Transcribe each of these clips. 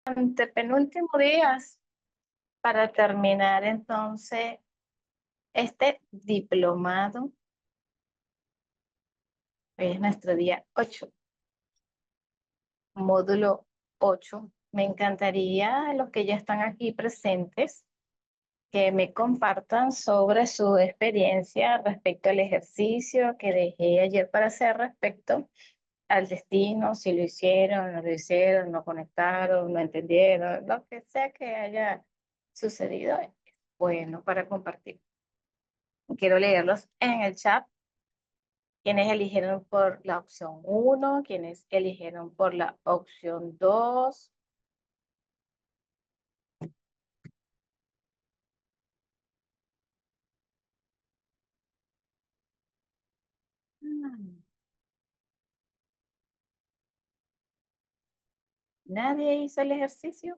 Antepenúltimo días para terminar entonces este diplomado. Hoy es nuestro día 8, módulo 8. Me encantaría los que ya están aquí presentes que me compartan sobre su experiencia respecto al ejercicio que dejé ayer para hacer respecto al destino, si lo hicieron, no lo hicieron, no conectaron, no entendieron, lo que sea que haya sucedido, es bueno para compartir. Quiero leerlos en el chat. Quienes eligieron por la opción 1, quienes eligieron por la opción 2. ¿Nadie hizo el ejercicio?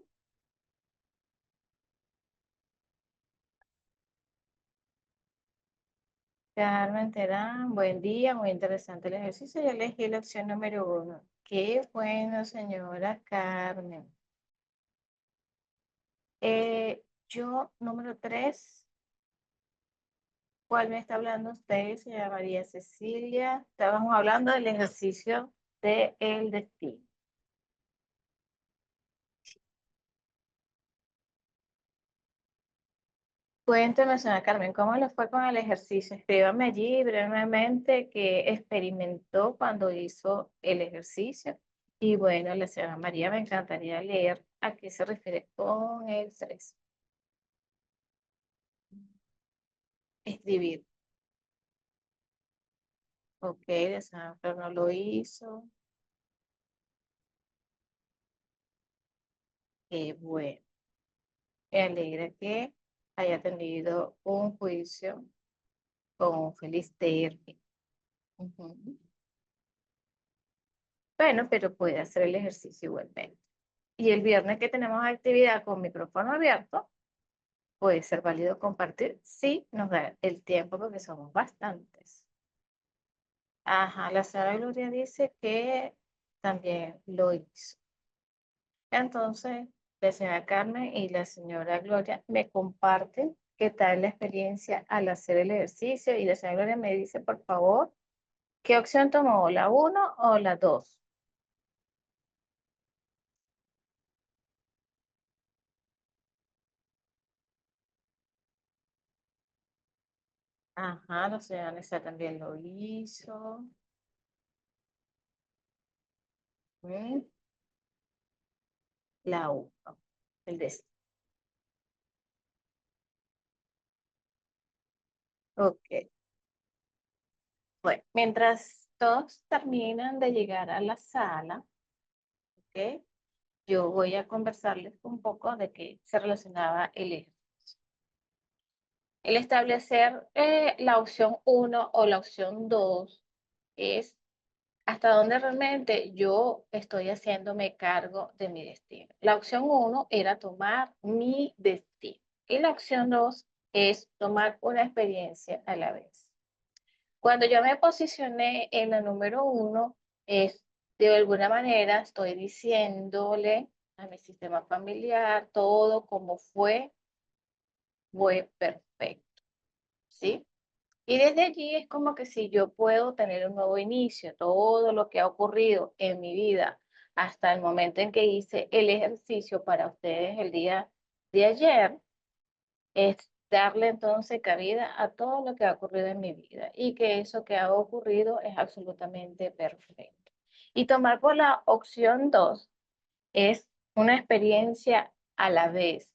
Carmen Terán, buen día, muy interesante el ejercicio. Yo elegí la opción número 1. Qué bueno, señora Carmen. Yo, número 3. ¿Cuál me está hablando usted, señora María Cecilia? Estábamos hablando del ejercicio del destino. Cuénteme, señora Carmen, ¿cómo le fue con el ejercicio? Escríbame allí brevemente qué experimentó cuando hizo el ejercicio. Y bueno, la señora María, me encantaría leer a qué se refiere con el estrés. Escribir. Ok, la señora Carmen no lo hizo. Qué bueno. Me alegra que haya tenido un juicio con un feliz término. Ujú. Bueno, pero puede hacer el ejercicio igualmente. Y el viernes que tenemos actividad con micrófono abierto, puede ser válido compartir si nos da el tiempo porque somos bastantes. Ajá, la señora Gloria dice que también lo hizo. Entonces, la señora Carmen y la señora Gloria me comparten qué tal la experiencia al hacer el ejercicio y la señora Gloria me dice, por favor, ¿qué opción tomó? ¿La 1 o la 2? Ajá, la señora Nessa también lo hizo. Mm, La 1, el destino. Ok. Bueno, mientras todos terminan de llegar a la sala, ¿ok? Yo voy a conversarles un poco de qué se relacionaba el ejercicio. El establecer la opción 1 o la opción 2 es hasta dónde realmente yo estoy haciéndome cargo de mi destino. La opción 1 era tomar mi destino y la opción 2 es tomar una experiencia a la vez. Cuando yo me posicioné en la número 1, es de alguna manera estoy diciéndole a mi sistema familiar todo como fue perfecto, ¿sí? Y desde allí es como que si yo puedo tener un nuevo inicio, todo lo que ha ocurrido en mi vida hasta el momento en que hice el ejercicio para ustedes el día de ayer, es darle entonces cabida a todo lo que ha ocurrido en mi vida y que eso que ha ocurrido es absolutamente perfecto. Y tomar por la opción 2 es una experiencia a la vez.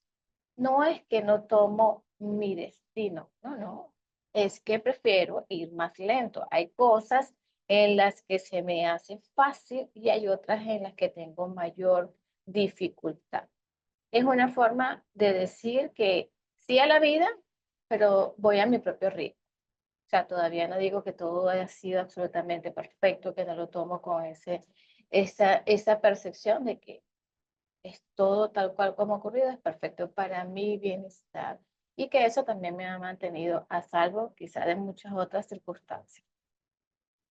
No es que no tomo mi destino, no, es que prefiero ir más lento. Hay cosas en las que se me hace fácil y hay otras en las que tengo mayor dificultad. Es una forma de decir que sí a la vida, pero voy a mi propio ritmo. O sea, todavía no digo que todo haya sido absolutamente perfecto, que no lo tomo con esa percepción de que es todo tal cual como ha ocurrido, es perfecto para mi bienestar y que eso también me ha mantenido a salvo quizá de muchas otras circunstancias.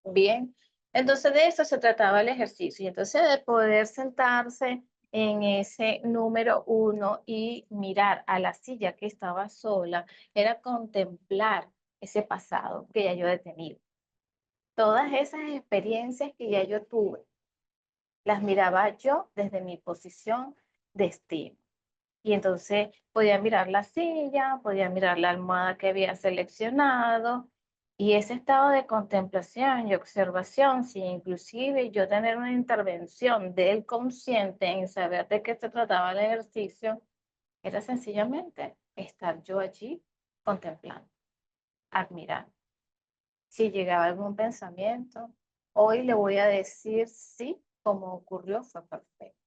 Bien, entonces de eso se trataba el ejercicio y entonces de poder sentarse en ese número 1 y mirar a la silla que estaba sola, era contemplar ese pasado que ya yo he tenido. Todas esas experiencias que ya yo tuve, las miraba yo desde mi posición de estima. Y entonces podía mirar la silla, podía mirar la almohada que había seleccionado y ese estado de contemplación y observación, si inclusive yo tener una intervención del consciente en saber de qué se trataba el ejercicio, era sencillamente estar yo allí contemplando, admirando. Si llegaba algún pensamiento, hoy le voy a decir sí, como ocurrió, fue perfecto.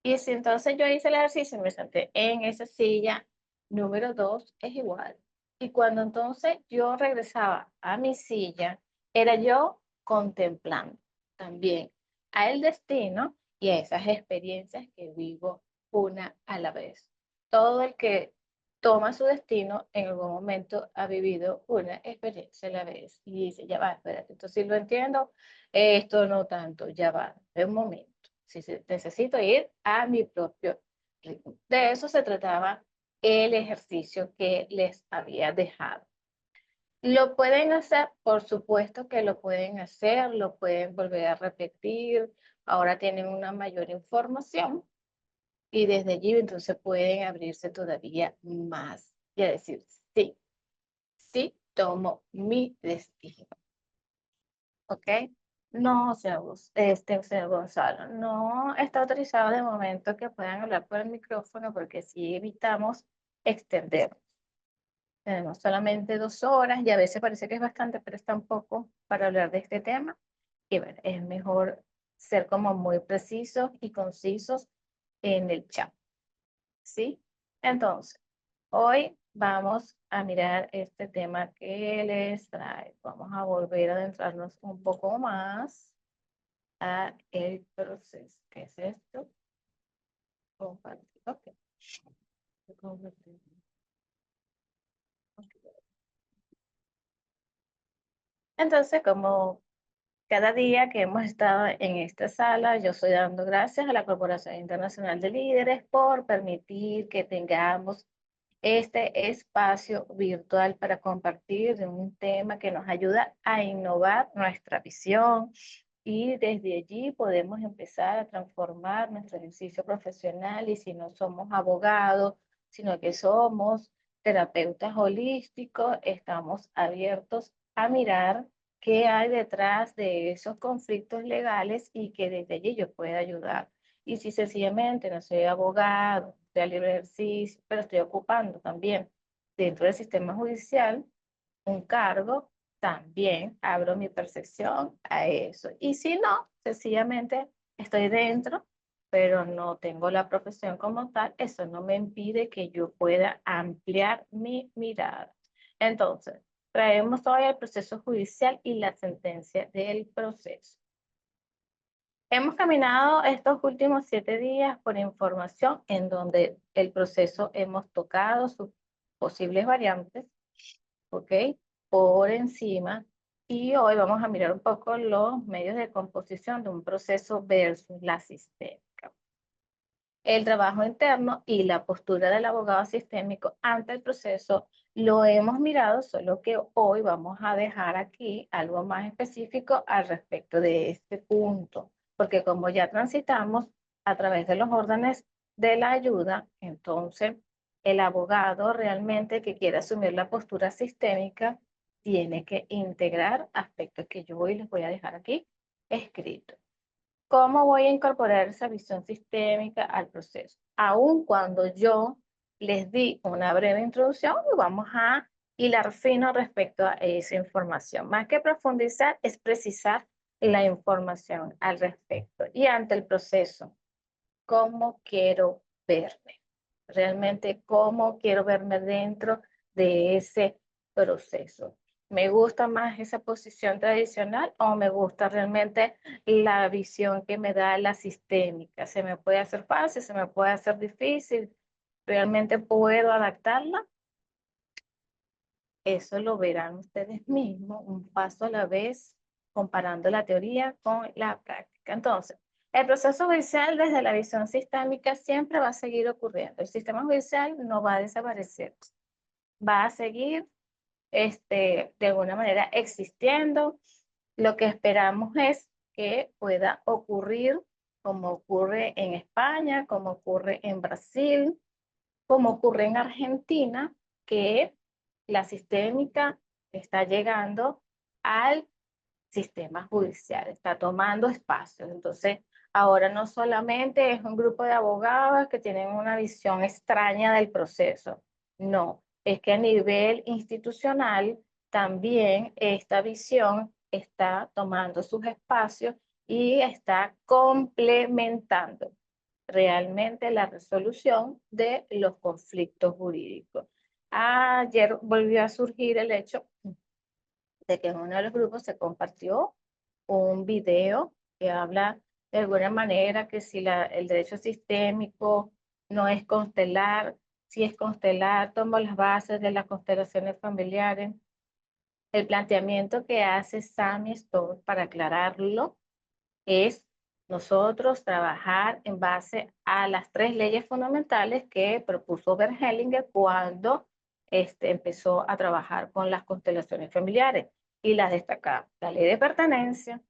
Y si entonces yo hice el ejercicio y me senté en esa silla, número 2 es igual. Y cuando entonces yo regresaba a mi silla, era yo contemplando también a el destino y a esas experiencias que vivo una a la vez. Todo el que toma su destino en algún momento ha vivido una experiencia a la vez y dice, ya va, espérate, esto sí lo entiendo, esto no tanto, ya va, es un momento. Si necesito ir a mi propio ritmo. De eso se trataba el ejercicio que les había dejado. ¿Lo pueden hacer? Por supuesto que lo pueden hacer, lo pueden volver a repetir. Ahora tienen una mayor información y desde allí entonces pueden abrirse todavía más y a decir, sí, sí, tomo mi destino. ¿Ok? No, señor Gonzalo, no está autorizado de momento que puedan hablar por el micrófono porque si evitamos extender. Tenemos solamente 2 horas y a veces parece que es bastante, pero es tan poco para hablar de este tema. Y bueno, es mejor ser como muy precisos y concisos en el chat. ¿Sí? Entonces, hoy vamos a mirar este tema que les trae. Vamos a volver a adentrarnos un poco más a el proceso. ¿Qué es esto? Compartir. Ok. Compartir. Entonces, como cada día que hemos estado en esta sala, yo estoy dando gracias a la Corporación Internacional de Líderes por permitir que tengamos este espacio virtual para compartir de un tema que nos ayuda a innovar nuestra visión y desde allí podemos empezar a transformar nuestro ejercicio profesional y si no somos abogados, sino que somos terapeutas holísticos, estamos abiertos a mirar qué hay detrás de esos conflictos legales y que desde allí yo pueda ayudar. Y si sencillamente no soy abogado, estoy a libre ejercicio, pero estoy ocupando también dentro del sistema judicial un cargo, también abro mi percepción a eso. Y si no, sencillamente estoy dentro, pero no tengo la profesión como tal, eso no me impide que yo pueda ampliar mi mirada. Entonces, traemos hoy el proceso judicial y la sentencia del proceso. Hemos caminado estos últimos 7 días por información en donde el proceso hemos tocado sus posibles variantes, ¿ok? Por encima. Y hoy vamos a mirar un poco los medios de composición de un proceso versus la sistémica. El trabajo interno y la postura del abogado sistémico ante el proceso lo hemos mirado, solo que hoy vamos a dejar aquí algo más específico al respecto de este punto, porque como ya transitamos a través de los órdenes de la ayuda, entonces el abogado realmente que quiere asumir la postura sistémica tiene que integrar aspectos que yo hoy les voy a dejar aquí escritos. ¿Cómo voy a incorporar esa visión sistémica al proceso? Aun cuando yo les di una breve introducción, vamos a hilar fino respecto a esa información. Más que profundizar, es precisar la información al respecto. Y ante el proceso, ¿cómo quiero verme? Realmente, ¿cómo quiero verme dentro de ese proceso? ¿Me gusta más esa posición tradicional o me gusta realmente la visión que me da la sistémica? ¿Se me puede hacer fácil? ¿Se me puede hacer difícil? ¿Realmente puedo adaptarla? Eso lo verán ustedes mismos, un paso a la vez, comparando la teoría con la práctica. Entonces, el proceso judicial desde la visión sistémica siempre va a seguir ocurriendo. El sistema judicial no va a desaparecer, va a seguir de alguna manera existiendo. Lo que esperamos es que pueda ocurrir como ocurre en España, como ocurre en Brasil, como ocurre en Argentina, que la sistémica está llegando al sistema judicial, está tomando espacios. Entonces, ahora no solamente es un grupo de abogados que tienen una visión extraña del proceso, no, es que a nivel institucional también esta visión está tomando sus espacios y está complementando realmente la resolución de los conflictos jurídicos. Ayer volvió a surgir el hecho de que en uno de los grupos se compartió un video que habla de alguna manera que si el derecho sistémico no es constelar, si es constelar, toma las bases de las constelaciones familiares. El planteamiento que hace Sammy Storr para aclararlo es nosotros trabajar en base a las 3 leyes fundamentales que propuso Bert Hellinger cuando empezó a trabajar con las constelaciones familiares y las destacaba: la ley de pertenencia,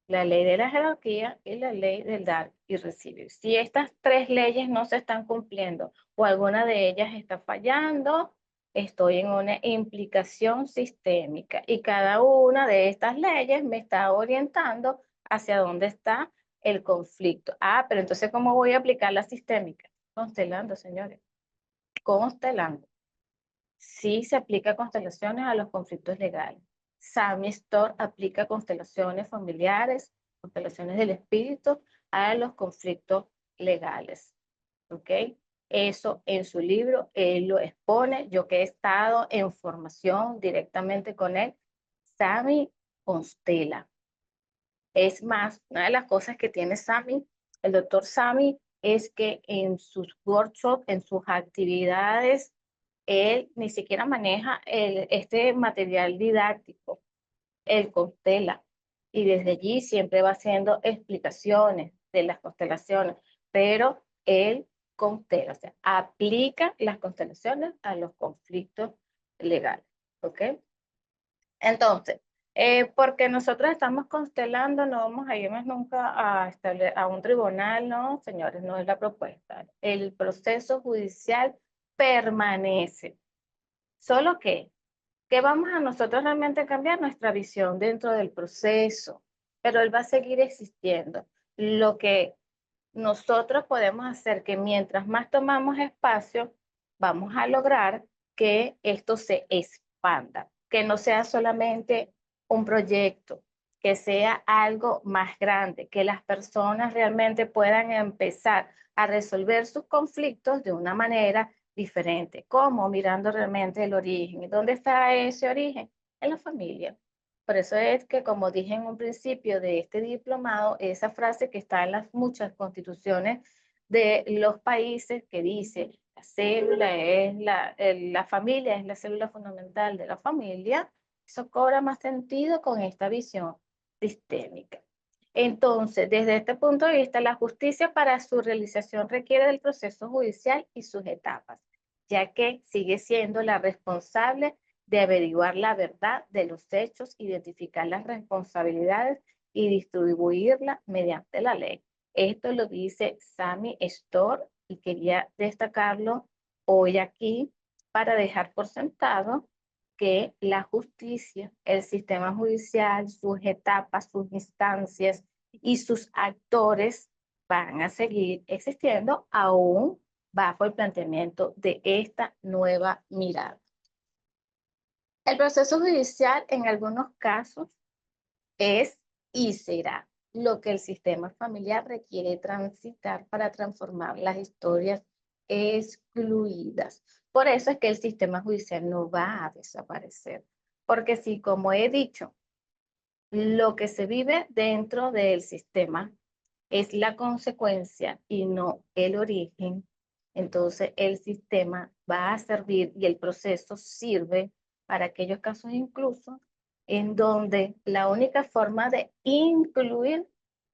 la ley de la jerarquía y la ley del dar y recibir. Si estas 3 leyes no se están cumpliendo o alguna de ellas está fallando, estoy en una implicación sistémica y cada una de estas leyes me está orientando hacia dónde está el conflicto. Ah, pero entonces, ¿cómo voy a aplicar la sistémica? Constelando, señores, constelando. Sí se aplica constelaciones a los conflictos legales. Sammy Storr aplica constelaciones familiares, constelaciones del espíritu a los conflictos legales. ¿Ok? Eso en su libro él lo expone. Yo que he estado en formación directamente con él, Sammy constela. Es más, una de las cosas que tiene Sammy, el doctor Sammy, es que en sus workshops, en sus actividades, él ni siquiera maneja este material didáctico, él constela. Y desde allí siempre va haciendo explicaciones de las constelaciones, pero él constela, o sea, aplica las constelaciones a los conflictos legales. ¿Ok? Entonces, porque nosotros estamos constelando, no vamos a irnos nunca a un tribunal, no, señores, no es la propuesta. El proceso judicial permanece. Solo que vamos a nosotros realmente cambiar nuestra visión dentro del proceso, pero él va a seguir existiendo. Lo que nosotros podemos hacer que mientras más tomamos espacio, vamos a lograr que esto se expanda, que no sea solamente un proyecto, que sea algo más grande, que las personas realmente puedan empezar a resolver sus conflictos de una manera diferente. ¿Cómo? Mirando realmente el origen. ¿Y dónde está ese origen? En la familia. Por eso es que, como dije en un principio de este diplomado, esa frase que está en las muchas constituciones de los países que dice la célula es la familia es la célula fundamental de la familia, eso cobra más sentido con esta visión sistémica. Entonces, desde este punto de vista, la justicia para su realización requiere del proceso judicial y sus etapas, ya que sigue siendo la responsable de averiguar la verdad de los hechos, identificar las responsabilidades y distribuirla mediante la ley. Esto lo dice Sammy Storr y quería destacarlo hoy aquí para dejar por sentado que la justicia, el sistema judicial, sus etapas, sus instancias y sus actores van a seguir existiendo aún bajo el planteamiento de esta nueva mirada. El proceso judicial en algunos casos es y será lo que el sistema familiar requiere transitar para transformar las historias excluidas. Por eso es que el sistema judicial no va a desaparecer. Porque si, como he dicho, lo que se vive dentro del sistema es la consecuencia y no el origen, entonces el sistema va a servir y el proceso sirve para aquellos casos incluso en donde la única forma de incluir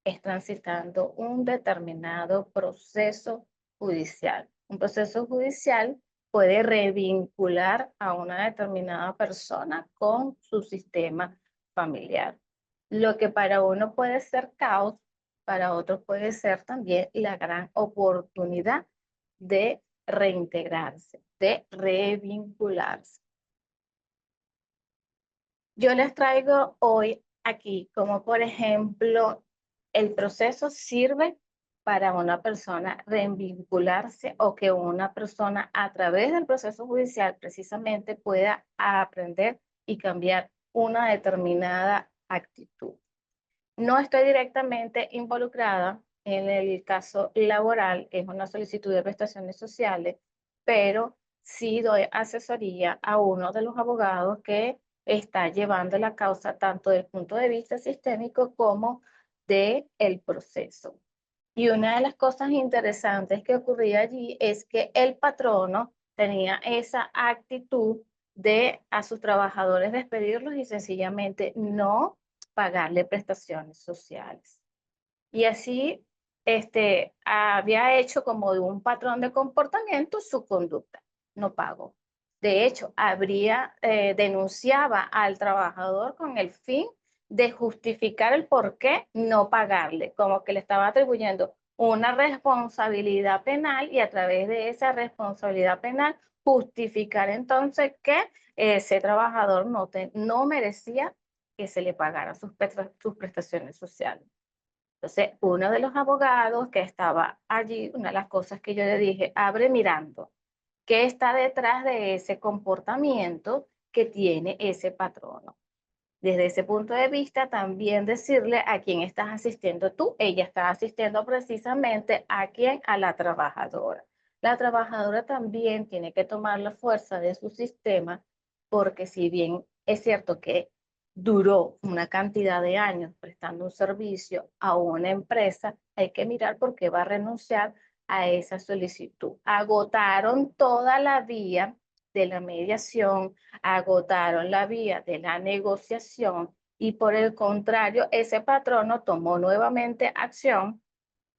es transitando un determinado proceso judicial. Un proceso judicial puede revincular a una determinada persona con su sistema familiar. Lo que para uno puede ser caos, para otro puede ser también la gran oportunidad de reintegrarse, de revincularse. Yo les traigo hoy aquí como por ejemplo el proceso sirve para una persona revincularse o que una persona a través del proceso judicial precisamente pueda aprender y cambiar una determinada actitud. No estoy directamente involucrada en el caso laboral, que es una solicitud de prestaciones sociales, pero sí doy asesoría a uno de los abogados que está llevando la causa tanto desde el punto de vista sistémico como del proceso. Y una de las cosas interesantes que ocurría allí es que el patrono tenía esa actitud de a sus trabajadores despedirlos y sencillamente no pagarle prestaciones sociales. Y así había hecho como de un patrón de comportamiento su conducta, no pago. De hecho, denunciaba al trabajador con el fin de justificar el por qué no pagarle, como que le estaba atribuyendo una responsabilidad penal y a través de esa responsabilidad penal justificar entonces que ese trabajador no merecía que se le pagaran sus prestaciones sociales. Entonces, uno de los abogados que estaba allí, una de las cosas que yo le dije, abre mirando, ¿qué está detrás de ese comportamiento que tiene ese patrono? Desde ese punto de vista, también decirle a quién estás asistiendo tú. Ella está asistiendo precisamente a quién, a la trabajadora. La trabajadora también tiene que tomar la fuerza de su sistema, porque si bien es cierto que duró una cantidad de años prestando un servicio a una empresa, hay que mirar por qué va a renunciar a esa solicitud. Agotaron toda la vía de la mediación, agotaron la vía de la negociación y por el contrario, ese patrono tomó nuevamente acción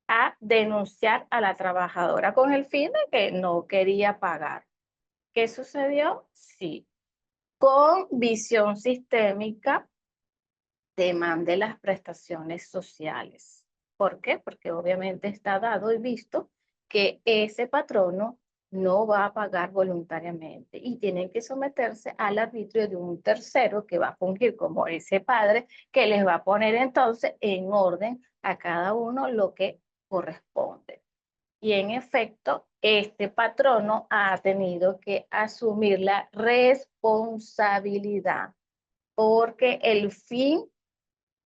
a denunciar a la trabajadora con el fin de que no quería pagar. ¿Qué sucedió? Sí, con visión sistémica demande las prestaciones sociales. ¿Por qué? Porque obviamente está dado y visto que ese patrono no va a pagar voluntariamente y tienen que someterse al arbitrio de un tercero que va a fungir como ese padre que les va a poner entonces en orden a cada uno lo que corresponde. Y en efecto, este patrono ha tenido que asumir la responsabilidad porque el fin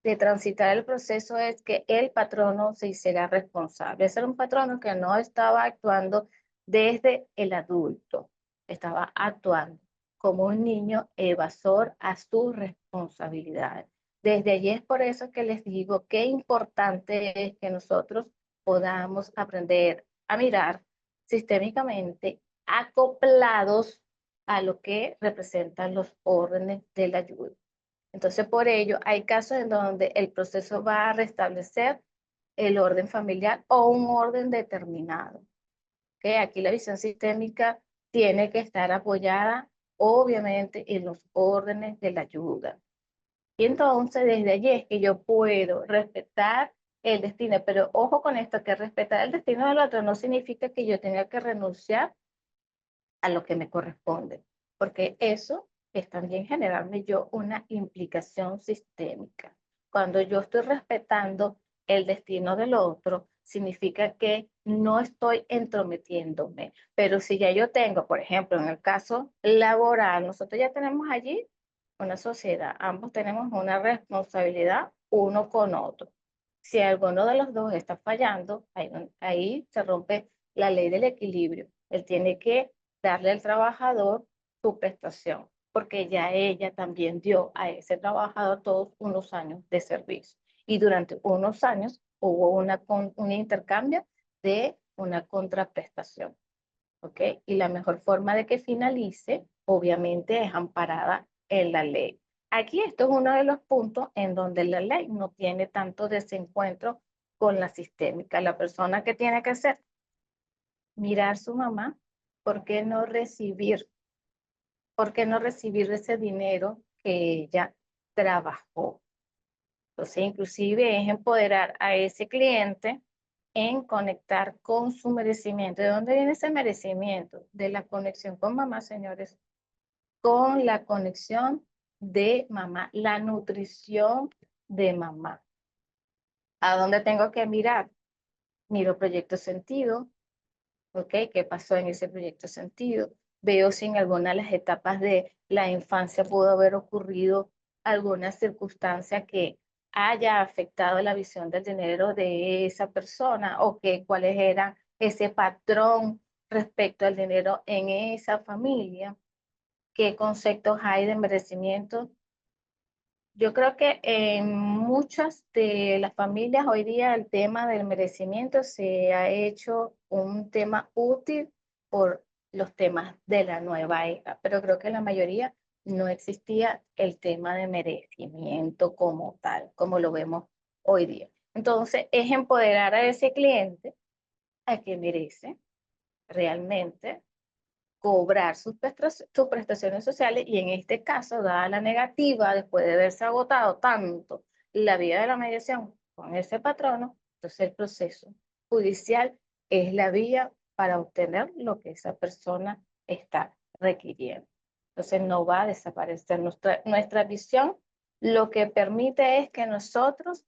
de transitar el proceso es que el patrono se hiciera responsable. Ese era un patrono que no estaba actuando desde el adulto, estaba actuando como un niño evasor a sus responsabilidades. Desde allí es por eso que les digo qué importante es que nosotros podamos aprender a mirar sistémicamente acoplados a lo que representan los órdenes de la ayuda. Entonces, por ello, hay casos en donde el proceso va a restablecer el orden familiar o un orden determinado. ¿Okay? Aquí la visión sistémica tiene que estar apoyada, obviamente, en los órdenes de la ayuda. Y entonces, desde allí es que yo puedo respetar el destino, pero ojo con esto, que respetar el destino del otro no significa que yo tenga que renunciar a lo que me corresponde, porque eso es también generarme yo una implicación sistémica. Cuando yo estoy respetando el destino del otro, significa que no estoy entrometiéndome. Pero si ya yo tengo, por ejemplo, en el caso laboral, nosotros ya tenemos allí una sociedad, ambos tenemos una responsabilidad uno con otro. Si alguno de los dos está fallando, ahí se rompe la ley del equilibrio. Él tiene que darle al trabajador su prestación, porque ya ella también dio a ese trabajador todos unos años de servicio. Y durante unos años hubo un intercambio de una contraprestación. ¿Ok? Y la mejor forma de que finalice, obviamente es amparada en la ley. Aquí esto es uno de los puntos en donde la ley no tiene tanto desencuentro con la sistémica. La persona que tiene que hacer, mirar a su mamá, ¿por qué no recibir? ¿Por qué no recibir ese dinero que ella trabajó? Entonces, inclusive es empoderar a ese cliente en conectar con su merecimiento. ¿De dónde viene ese merecimiento? De la conexión con mamá, señores, con la conexión de mamá, la nutrición de mamá. ¿A dónde tengo que mirar? Miro proyecto sentido, ¿ok? ¿Qué pasó en ese proyecto sentido? Veo si en alguna de las etapas de la infancia pudo haber ocurrido alguna circunstancia que haya afectado la visión del dinero de esa persona o que cuáles eran ese patrón respecto al dinero en esa familia, qué conceptos hay de merecimiento. Yo creo que en muchas de las familias hoy día el tema del merecimiento se ha hecho un tema útil por los temas de la nueva era, pero creo que en la mayoría no existía el tema de merecimiento como tal, como lo vemos hoy día. Entonces, es empoderar a ese cliente a que merece realmente cobrar sus prestaciones sociales y en este caso, dada la negativa, después de haberse agotado tanto la vía de la mediación con ese patrono, entonces el proceso judicial es la vía para obtener lo que esa persona está requiriendo. Entonces no va a desaparecer nuestra visión, lo que permite es que nosotros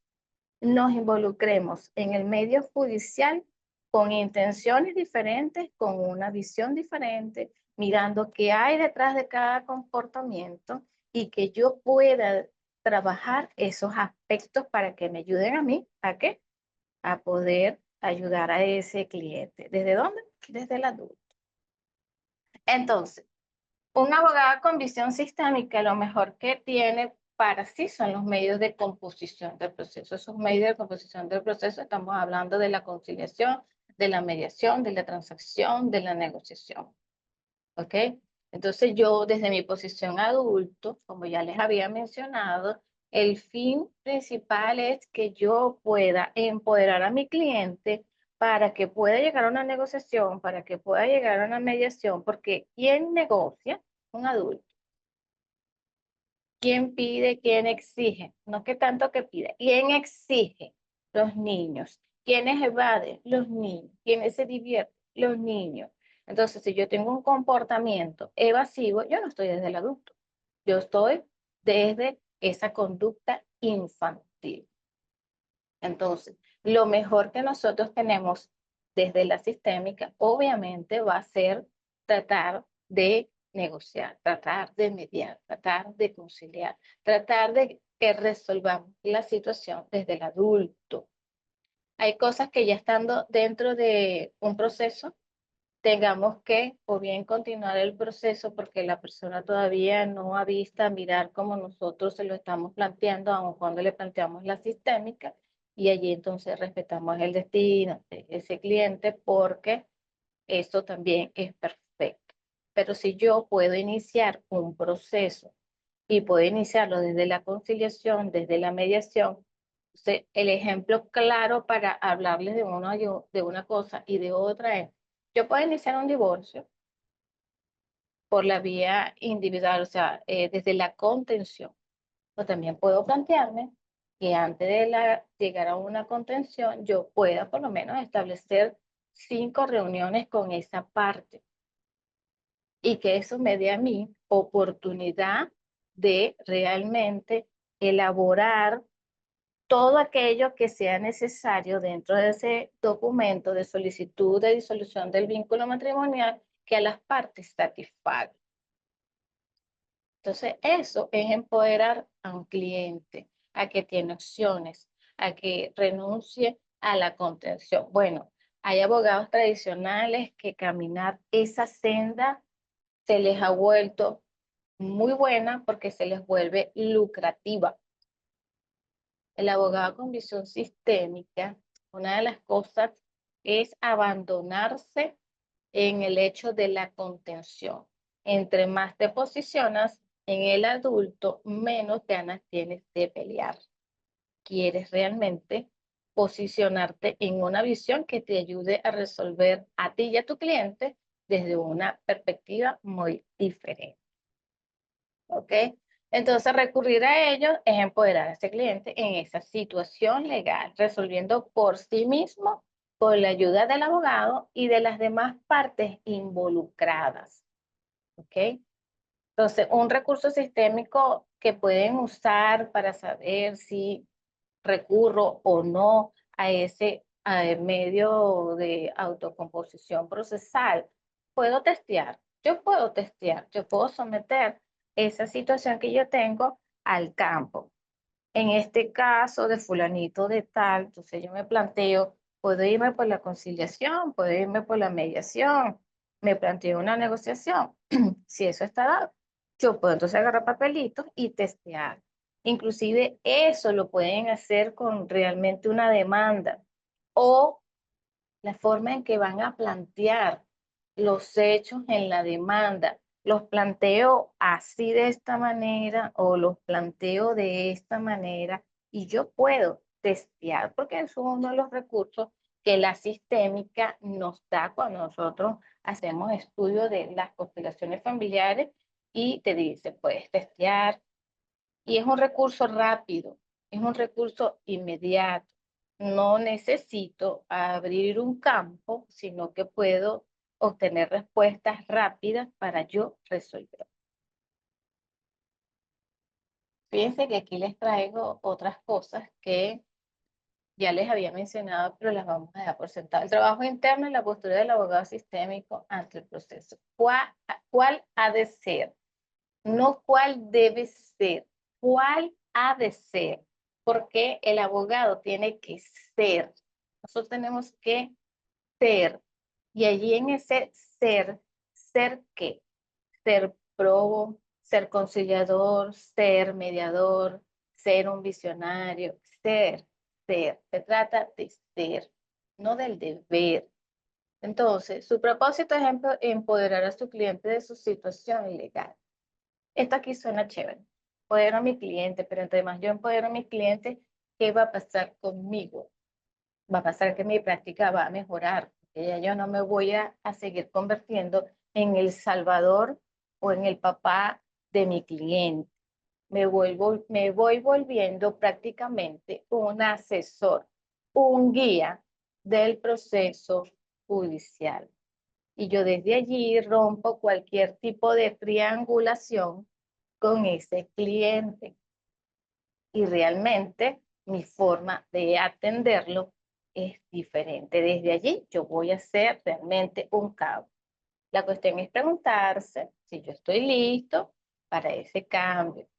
nos involucremos en el medio judicial con intenciones diferentes, con una visión diferente, mirando qué hay detrás de cada comportamiento y que yo pueda trabajar esos aspectos para que me ayuden a mí, ¿a qué? A poder ayudar a ese cliente. ¿Desde dónde? Desde el adulto. Entonces, un abogado con visión sistémica lo mejor que tiene para sí son los medios de composición del proceso. Esos medios de composición del proceso estamos hablando de la conciliación, de la mediación, de la transacción, de la negociación. ¿Ok? Entonces yo desde mi posición adulto, como ya les había mencionado, el fin principal es que yo pueda empoderar a mi cliente para que pueda llegar a una negociación, para que pueda llegar a una mediación, porque ¿quién negocia? Un adulto. ¿Quién pide? ¿Quién exige? No que tanto que pide. ¿Quién exige? Los niños. ¿Quiénes evaden? Los niños. ¿Quiénes se divierten? Los niños. Entonces, si yo tengo un comportamiento evasivo, yo no estoy desde el adulto. Yo estoy desde esa conducta infantil. Entonces, lo mejor que nosotros tenemos desde la sistémica, obviamente, va a ser tratar de negociar, tratar de mediar, tratar de conciliar, tratar de que resolvamos la situación desde el adulto. Hay cosas que ya estando dentro de un proceso, tengamos que o bien continuar el proceso porque la persona todavía no ha visto mirar como nosotros se lo estamos planteando, aun cuando le planteamos la sistémica, y allí entonces respetamos el destino de ese cliente porque eso también es perfecto. Pero si yo puedo iniciar un proceso y puedo iniciarlo desde la conciliación, desde la mediación, entonces el ejemplo claro para hablarles de una cosa y de otra es, yo puedo iniciar un divorcio por la vía individual, o sea, desde la contención. O también puedo plantearme que antes de llegar a una contención, yo pueda por lo menos establecer 5 reuniones con esa parte y que eso me dé a mí oportunidad de realmente elaborar todo aquello que sea necesario dentro de ese documento de solicitud de disolución del vínculo matrimonial que a las partes satisfaga. Entonces, eso es empoderar a un cliente, a que tiene opciones, a que renuncie a la contención. Bueno, hay abogados tradicionales que caminar esa senda se les ha vuelto muy buena porque se les vuelve lucrativa. El abogado con visión sistémica, una de las cosas es abandonarse en el hecho de la contención. entre más te posicionas en el adulto, menos ganas tienes de pelear. Quieres realmente posicionarte en una visión que te ayude a resolver a ti y a tu cliente desde una perspectiva muy diferente. ¿Ok? Entonces, recurrir a ellos es empoderar a ese cliente en esa situación legal, resolviendo por sí mismo con la ayuda del abogado y de las demás partes involucradas. ¿Ok? Entonces, un recurso sistémico que pueden usar para saber si recurro o no a ese medio de autocomposición procesal, yo puedo someter esa situación que yo tengo al campo. En este caso de fulanito de tal, entonces yo me planteo, puedo irme por la conciliación, puedo irme por la mediación, me planteo una negociación. Si eso está dado, yo puedo entonces agarrar papelitos y testear. Inclusive eso lo pueden hacer con realmente una demanda o la forma en que van a plantear los hechos en la demanda. Los planteo así de esta manera o los planteo de esta manera y yo puedo testear porque es uno de los recursos que la sistémica nos da cuando nosotros hacemos estudio de las constelaciones familiares y te dice, puedes testear, y es un recurso rápido, es un recurso inmediato. No necesito abrir un campo, sino que puedo obtener respuestas rápidas para yo resolver. Fíjense que aquí les traigo otras cosas que ya les había mencionado, pero las vamos a dejar por sentado. El trabajo interno y la postura del abogado sistémico ante el proceso. ¿Cuál ha de ser? No cuál debe ser, cuál ha de ser, porque el abogado tiene que ser. Nosotros tenemos que ser. Y allí en ese ser, ¿ser qué? Ser probo, ser conciliador, ser mediador, ser un visionario, ser. Se trata de ser, no del deber. Entonces, su propósito es empoderar a su cliente de su situación legal. Esto aquí suena chévere. Empodero a mi cliente, pero entre más yo empodero a mi cliente, ¿qué va a pasar conmigo? Va a pasar que mi práctica va a mejorar. Porque ya yo no me voy a seguir convirtiendo en el salvador o en el papá de mi cliente. Me voy volviendo prácticamente un asesor, un guía del proceso judicial. Y yo desde allí rompo cualquier tipo de triangulación con ese cliente. Y realmente mi forma de atenderlo es diferente. Desde allí yo voy a hacer realmente un cambio. La cuestión es preguntarse si yo estoy listo para ese cambio.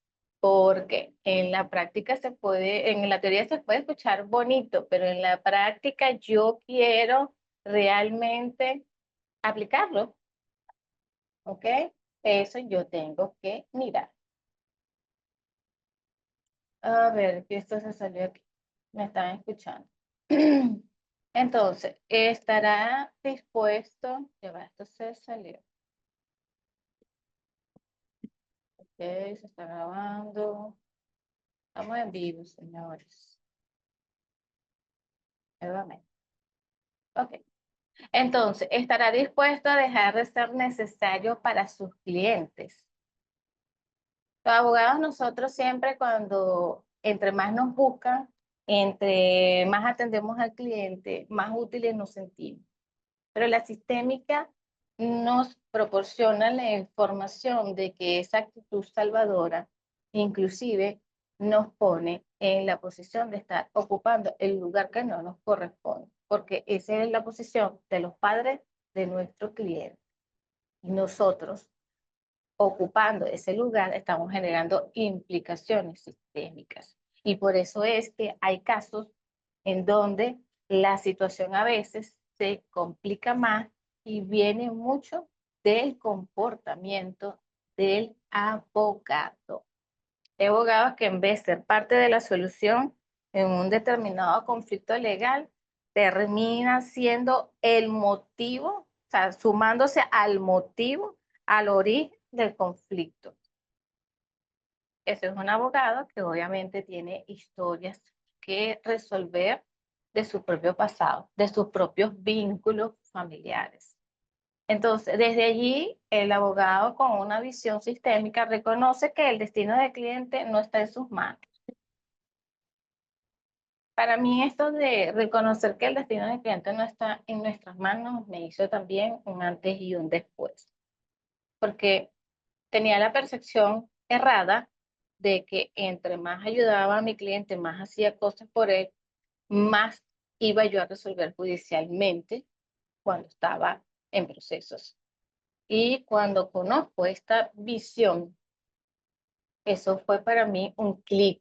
Porque en la práctica en la teoría se puede escuchar bonito, pero en la práctica yo quiero realmente aplicarlo. ¿Ok? Eso yo tengo que mirar. A ver, que esto se salió aquí. Me están escuchando. Entonces, ¿estará dispuesto? Ya va, esto se salió. Ok, se está grabando. Estamos en vivo, señores. Nuevamente. Ok. Entonces, ¿estará dispuesto a dejar de ser necesario para sus clientes? Los abogados nosotros siempre cuando entre más nos buscan, entre más atendemos al cliente, más útiles nos sentimos. Pero la sistémica nos proporciona la información de que esa actitud salvadora inclusive nos pone en la posición de estar ocupando el lugar que no nos corresponde, porque esa es la posición de los padres de nuestro cliente. Y nosotros ocupando ese lugar, estamos generando implicaciones sistémicas. Y por eso es que hay casos en donde la situación a veces se complica más y viene mucho del comportamiento del abogado. Hay abogados que en vez de ser parte de la solución en un determinado conflicto legal, termina siendo el motivo, o sea, sumándose al motivo al origen del conflicto. Ese es un abogado que obviamente tiene historias que resolver de su propio pasado, de sus propios vínculos familiares. Entonces, desde allí, el abogado con una visión sistémica reconoce que el destino del cliente no está en sus manos. Para mí esto de reconocer que el destino del cliente no está en nuestras manos me hizo también un antes y un después, porque tenía la percepción errada de que entre más ayudaba a mi cliente, más hacía cosas por él, más iba yo a resolver judicialmente cuando estaba en procesos. Y cuando conozco esta visión, eso fue para mí un clic.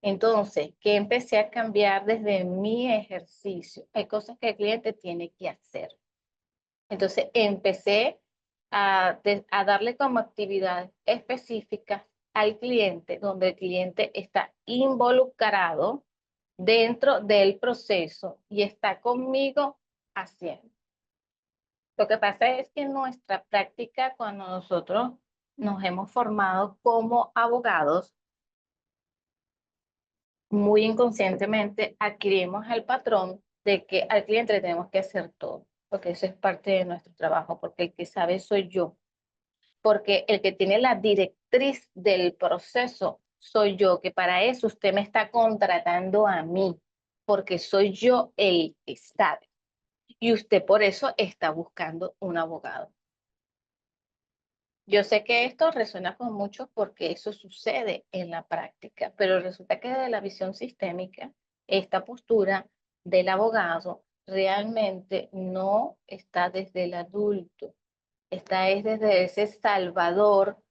Entonces, que empecé a cambiar desde mi ejercicio. Hay cosas que el cliente tiene que hacer. Entonces, empecé a darle como actividades específicas al cliente, donde el cliente está involucrado dentro del proceso y está conmigo haciendo. Lo que pasa es que en nuestra práctica, cuando nosotros nos hemos formado como abogados, muy inconscientemente adquirimos el patrón de que al cliente le tenemos que hacer todo, porque eso es parte de nuestro trabajo, porque el que sabe soy yo, porque el que tiene la directriz del proceso soy yo, que para eso usted me está contratando a mí, porque soy yo el que sabe. Y usted por eso está buscando un abogado. Yo sé que esto resuena con muchos porque eso sucede en la práctica, pero resulta que desde la visión sistémica, esta postura del abogado realmente no está desde el adulto, está es desde ese salvador.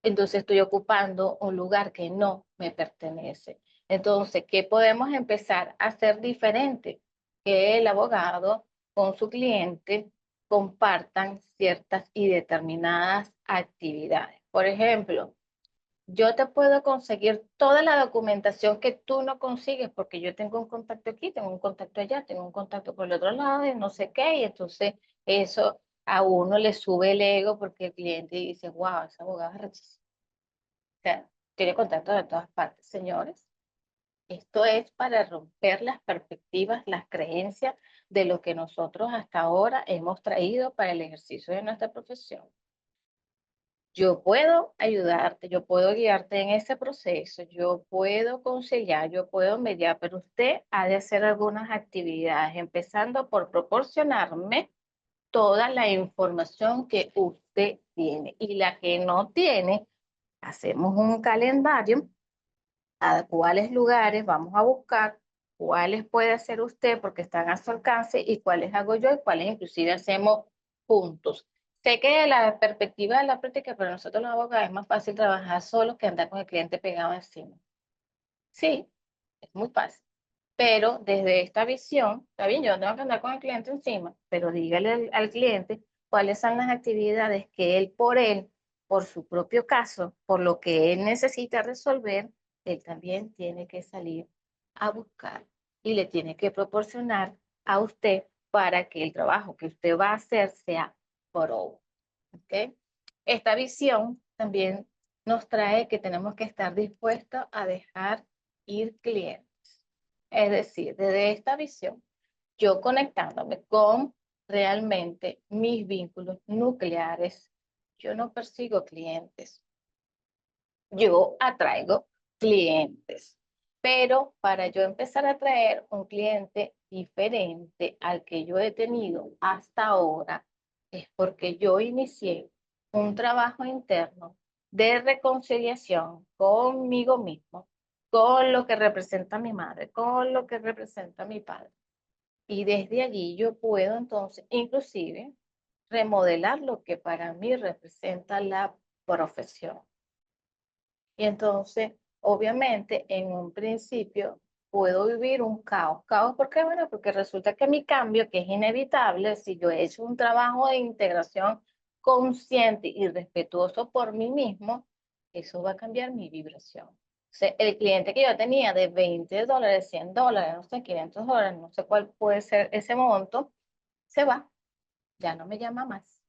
Entonces estoy ocupando un lugar que no me pertenece. Entonces, ¿qué podemos empezar a hacer diferente? Que el abogado con su cliente compartan ciertas y determinadas actividades. Por ejemplo, yo te puedo conseguir toda la documentación que tú no consigues porque yo tengo un contacto aquí, tengo un contacto allá, tengo un contacto por el otro lado y no sé qué. Y entonces eso a uno le sube el ego porque el cliente dice, wow, esa abogada es rechísima. O sea, tiene contacto de todas partes. Señores, esto es para romper las perspectivas, las creencias de lo que nosotros hasta ahora hemos traído para el ejercicio de nuestra profesión. Yo puedo ayudarte, yo puedo guiarte en ese proceso, yo puedo conciliar, yo puedo mediar, pero usted ha de hacer algunas actividades, empezando por proporcionarme toda la información que usted tiene y la que no tiene, hacemos un calendario a cuáles lugares vamos a buscar, cuáles puede hacer usted porque están a su alcance y cuáles hago yo y cuáles inclusive hacemos juntos. Sé que de la perspectiva de la práctica, para nosotros los abogados es más fácil trabajar solos que andar con el cliente pegado encima. Sí, es muy fácil. Pero desde esta visión, está bien, yo no tengo que andar con el cliente encima, pero dígale al cliente cuáles son las actividades que él, por su propio caso, por lo que él necesita resolver, él también tiene que salir a buscar y le tiene que proporcionar a usted para que el trabajo que usted va a hacer sea pro. ¿Ok? Esta visión también nos trae que tenemos que estar dispuestos a dejar ir clientes. Es decir, desde esta visión, yo conectándome con realmente mis vínculos nucleares, yo no persigo clientes, yo atraigo clientes. Pero para yo empezar a atraer un cliente diferente al que yo he tenido hasta ahora, es porque yo inicié un trabajo interno de reconciliación conmigo mismo, con lo que representa mi madre, con lo que representa mi padre. Y desde allí yo puedo entonces inclusive remodelar lo que para mí representa la profesión. Y entonces, obviamente, en un principio puedo vivir un caos. ¿Caos por qué? Bueno, porque resulta que mi cambio, que es inevitable, si yo he hecho un trabajo de integración consciente y respetuoso por mí mismo, eso va a cambiar mi vibración. O sea, el cliente que yo tenía de $20, $100, no sé, $500, no sé cuál puede ser ese monto, se va, ya no me llama más.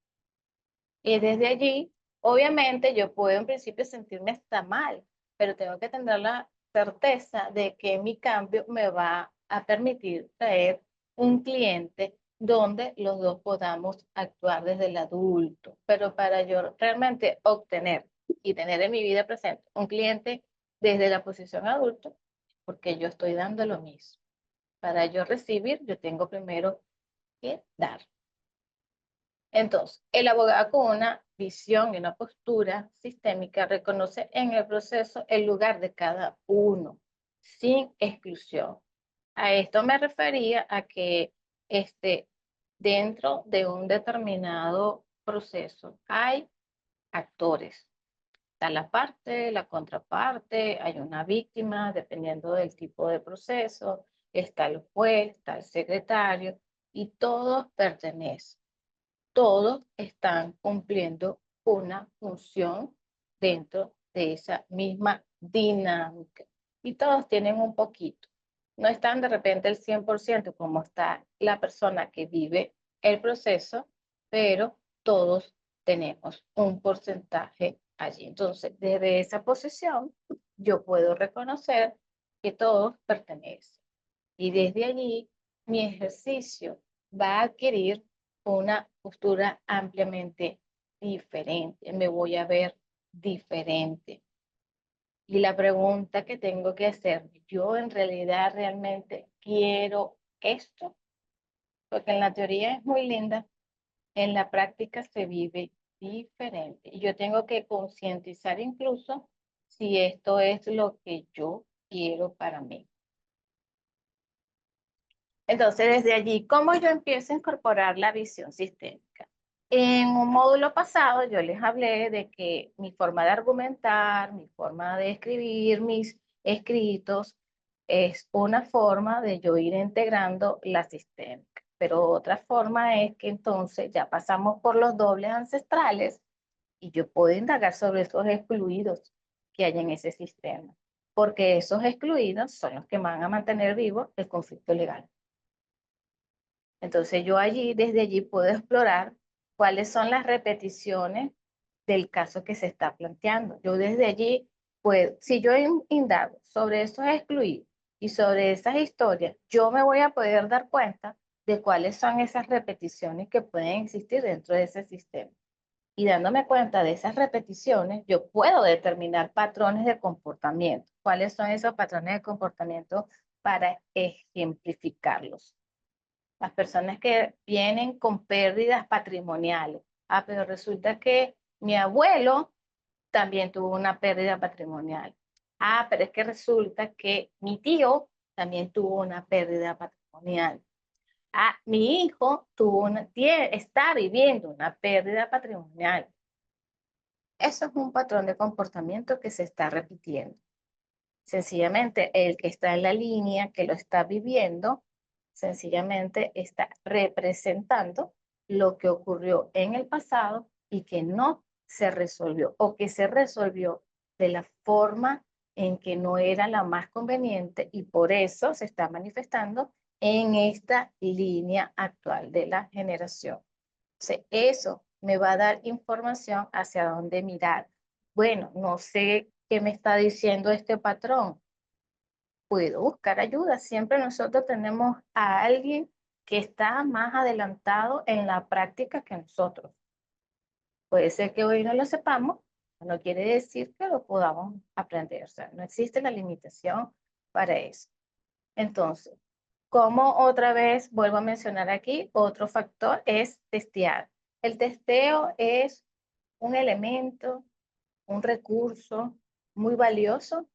Y desde allí, obviamente, yo puedo en principio sentirme hasta mal, pero tengo que tener la certeza de que mi cambio me va a permitir traer un cliente donde los dos podamos actuar desde el adulto. Pero para yo realmente obtener y tener en mi vida presente un cliente desde la posición adulto, porque yo estoy dando lo mismo. Para yo recibir, yo tengo primero que dar. Entonces, el abogado con una visión y una postura sistémica reconoce en el proceso el lugar de cada uno, sin exclusión. A esto me refería a que dentro de un determinado proceso hay actores. Está la parte, la contraparte, hay una víctima, dependiendo del tipo de proceso, está el juez, está el secretario, y todos pertenecen. Todos están cumpliendo una función dentro de esa misma dinámica. Y todos tienen un poquito. No están de repente el 100% como está la persona que vive el proceso, pero todos tenemos un porcentaje allí. Entonces, desde esa posición, yo puedo reconocer que todos pertenecen. Y desde allí, mi ejercicio va a adquirir una postura ampliamente diferente. Me voy a ver diferente. Y la pregunta que tengo que hacer, ¿yo en realidad realmente quiero esto? Porque en la teoría es muy linda, en la práctica se vive diferente. Y yo tengo que concientizar incluso si esto es lo que yo quiero para mí. Entonces, desde allí, ¿cómo yo empiezo a incorporar la visión sistémica? En un módulo pasado yo les hablé de que mi forma de argumentar, mi forma de escribir mis escritos es una forma de yo ir integrando la sistémica. Pero otra forma es que entonces ya pasamos por los dobles ancestrales y yo puedo indagar sobre esos excluidos que hay en ese sistema. Porque esos excluidos son los que van a mantener vivo el conflicto legal. Entonces yo allí, desde allí puedo explorar cuáles son las repeticiones del caso que se está planteando. Yo desde allí, pues, si yo indago sobre esos excluidos y sobre esas historias, yo me voy a poder dar cuenta de cuáles son esas repeticiones que pueden existir dentro de ese sistema. Y dándome cuenta de esas repeticiones, yo puedo determinar patrones de comportamiento. ¿Cuáles son esos patrones de comportamiento para ejemplificarlos? Las personas que vienen con pérdidas patrimoniales. Ah, pero resulta que mi abuelo también tuvo una pérdida patrimonial. Ah, pero es que resulta que mi tío también tuvo una pérdida patrimonial. Ah, mi hijo está viviendo una pérdida patrimonial. Eso es un patrón de comportamiento que se está repitiendo. Sencillamente, el que está en la línea, que lo está viviendo, sencillamente está representando lo que ocurrió en el pasado y que no se resolvió o que se resolvió de la forma en que no era la más conveniente y por eso se está manifestando en esta línea actual de la generación. Entonces, eso me va a dar información hacia dónde mirar. Bueno, no sé qué me está diciendo este patrón. Puedo buscar ayuda. Siempre nosotros tenemos a alguien que está más adelantado en la práctica que nosotros. Puede ser que hoy no lo sepamos, no quiere decir que lo podamos aprender. O sea, no existe la limitación para eso. Entonces, como otra vez vuelvo a mencionar aquí, otro factor es testear. El testeo es un elemento, un recurso muy valioso,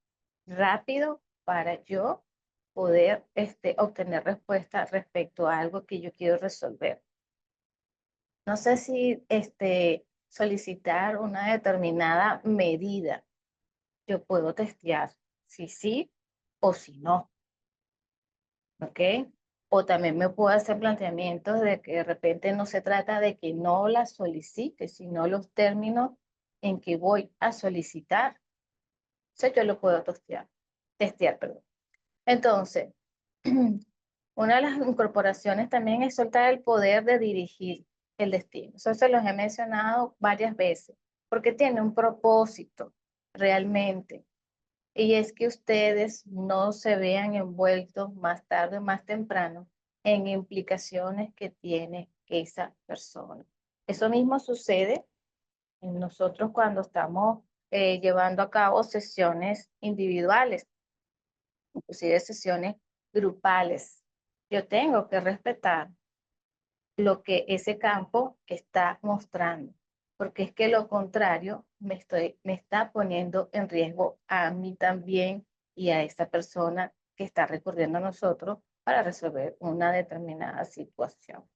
rápido para yo poder obtener respuesta respecto a algo que yo quiero resolver. No sé si solicitar una determinada medida, yo puedo testear si sí o si no, ¿ok? O también me puedo hacer planteamientos de que de repente no se trata de que no la solicite, sino los términos en que voy a solicitar. Eso yo lo puedo testear, perdón. Entonces, una de las incorporaciones también es soltar el poder de dirigir el destino. Eso se los he mencionado varias veces, porque tiene un propósito realmente. Y es que ustedes no se vean envueltos más tarde o más temprano en implicaciones que tiene esa persona. Eso mismo sucede en nosotros cuando estamos llevando a cabo sesiones individuales, inclusive sesiones grupales. Yo tengo que respetar lo que ese campo está mostrando, porque es que lo contrario me está poniendo en riesgo a mí también y a esa persona que está recurriendo a nosotros para resolver una determinada situación.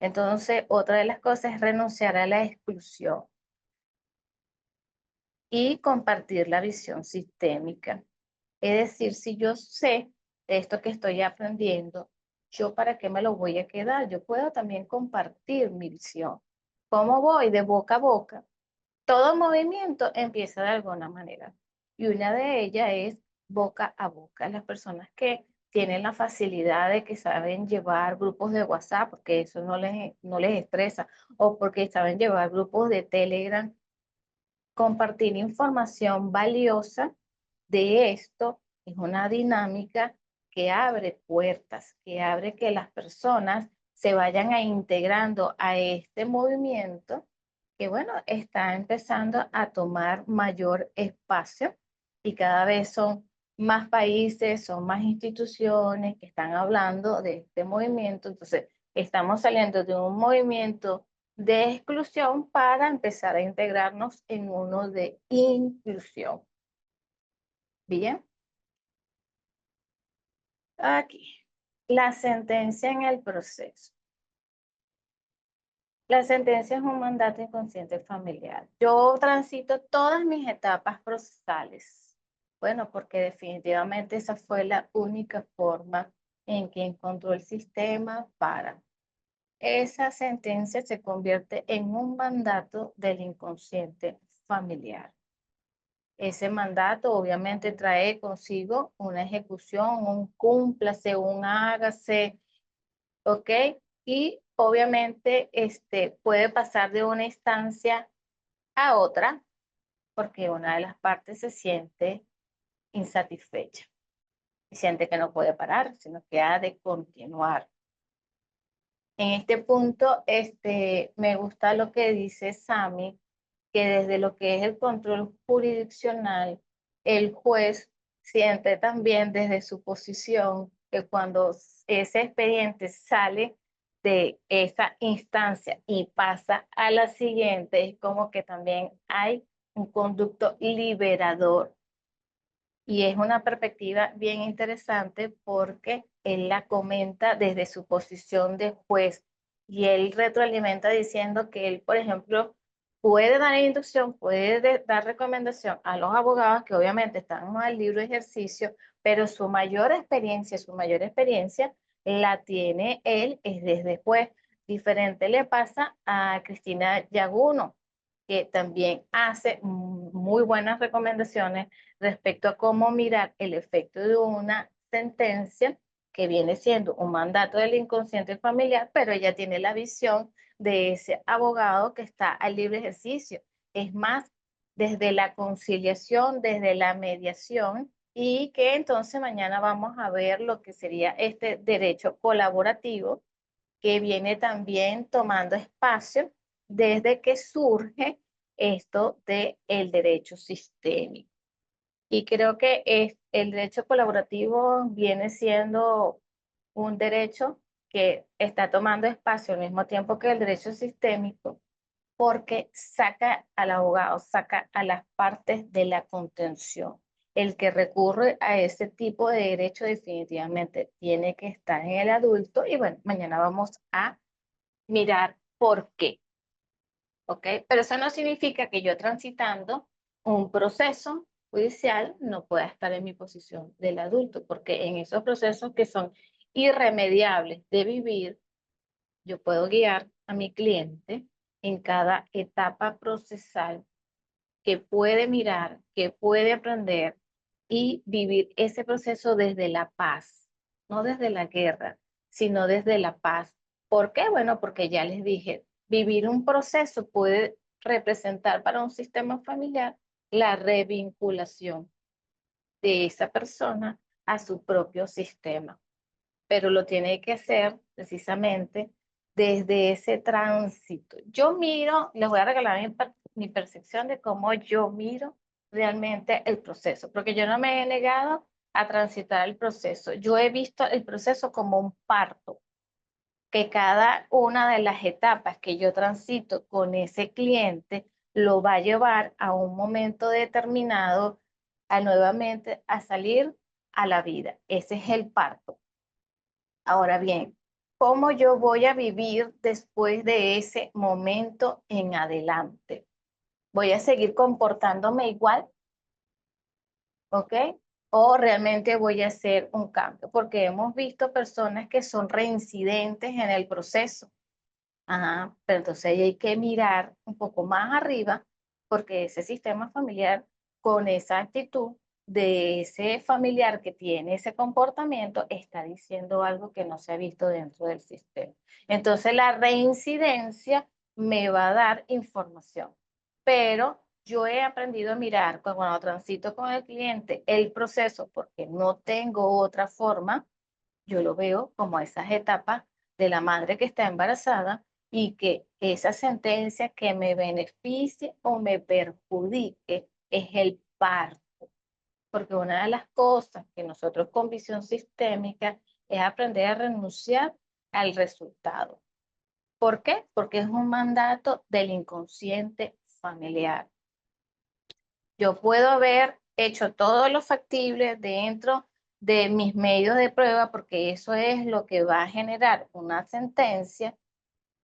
Entonces, otra de las cosas es renunciar a la exclusión y compartir la visión sistémica. Es decir, si yo sé de esto que estoy aprendiendo, ¿yo para qué me lo voy a quedar? Yo puedo también compartir mi visión. ¿Cómo voy? De boca a boca. Todo movimiento empieza de alguna manera. Y una de ellas es boca a boca. Las personas que tienen la facilidad de que saben llevar grupos de WhatsApp, porque eso no les estresa, o porque saben llevar grupos de Telegram, compartir información valiosa de esto es una dinámica que abre puertas, que abre que las personas se vayan a integrando a este movimiento que, bueno, está empezando a tomar mayor espacio y cada vez son más países, son más instituciones que están hablando de este movimiento. Entonces, estamos saliendo de un movimiento de exclusión para empezar a integrarnos en uno de inclusión. Bien, aquí, la sentencia en el proceso. La sentencia es un mandato inconsciente familiar. Yo transito todas mis etapas procesales. Bueno, porque definitivamente esa fue la única forma en que encontró el sistema para. Esa sentencia se convierte en un mandato del inconsciente familiar. Ese mandato obviamente trae consigo una ejecución, un cúmplase, un hágase, ¿ok? Y obviamente puede pasar de una instancia a otra porque una de las partes se siente insatisfecha y siente que no puede parar, sino que ha de continuar. En este punto, me gusta lo que dice Sami, que desde lo que es el control jurisdiccional, el juez siente también desde su posición que cuando ese expediente sale de esa instancia y pasa a la siguiente, es como que también hay un conducto liberador. Y es una perspectiva bien interesante porque él la comenta desde su posición de juez y él retroalimenta diciendo que él, por ejemplo, puede dar inducción, puede dar recomendación a los abogados que obviamente están en el libre ejercicio, pero su mayor experiencia la tiene él es desde juez. Diferente le pasa a Cristina Yaguno, que también hace muy buenas recomendaciones respecto a cómo mirar el efecto de una sentencia que viene siendo un mandato del inconsciente familiar, pero ella tiene la visión de ese abogado que está al libre ejercicio. Es más, desde la conciliación, desde la mediación, y que entonces mañana vamos a ver lo que sería este derecho colaborativo que viene también tomando espacio desde que surge esto del derecho sistémico. Y creo que el derecho colaborativo viene siendo un derecho que está tomando espacio al mismo tiempo que el derecho sistémico, porque saca al abogado, saca a las partes de la contención. El que recurre a ese tipo de derecho definitivamente tiene que estar en el adulto y bueno, mañana vamos a mirar por qué. ¿Ok? Pero eso no significa que yo transitando un proceso judicial no pueda estar en mi posición del adulto, porque en esos procesos que son irremediables de vivir, yo puedo guiar a mi cliente en cada etapa procesal que puede mirar, que puede aprender y vivir ese proceso desde la paz, no desde la guerra, sino desde la paz. ¿Por qué? Bueno, porque ya les dije, vivir un proceso puede representar para un sistema familiar la revinculación de esa persona a su propio sistema, pero lo tiene que hacer precisamente desde ese tránsito. Yo miro, les voy a regalar mi percepción de cómo yo miro realmente el proceso, porque yo no me he negado a transitar el proceso. Yo he visto el proceso como un parto, que cada una de las etapas que yo transito con ese cliente lo va a llevar a un momento determinado a nuevamente a salir a la vida. Ese es el parto. Ahora bien, ¿cómo yo voy a vivir después de ese momento en adelante? ¿Voy a seguir comportándome igual? ¿Ok? ¿O realmente voy a hacer un cambio? Porque hemos visto personas que son reincidentes en el proceso. Ajá, pero entonces ahí hay que mirar un poco más arriba, porque ese sistema familiar con esa actitud de ese familiar que tiene ese comportamiento está diciendo algo que no se ha visto dentro del sistema. Entonces la reincidencia me va a dar información, pero yo he aprendido a mirar cuando transito con el cliente el proceso, porque no tengo otra forma. Yo lo veo como esas etapas de la madre que está embarazada y que esa sentencia que me beneficie o me perjudique es el parto. Porque una de las cosas que nosotros con visión sistémica es aprender a renunciar al resultado. ¿Por qué? Porque es un mandato del inconsciente familiar. Yo puedo haber hecho todo lo factible dentro de mis medios de prueba, porque eso es lo que va a generar una sentencia,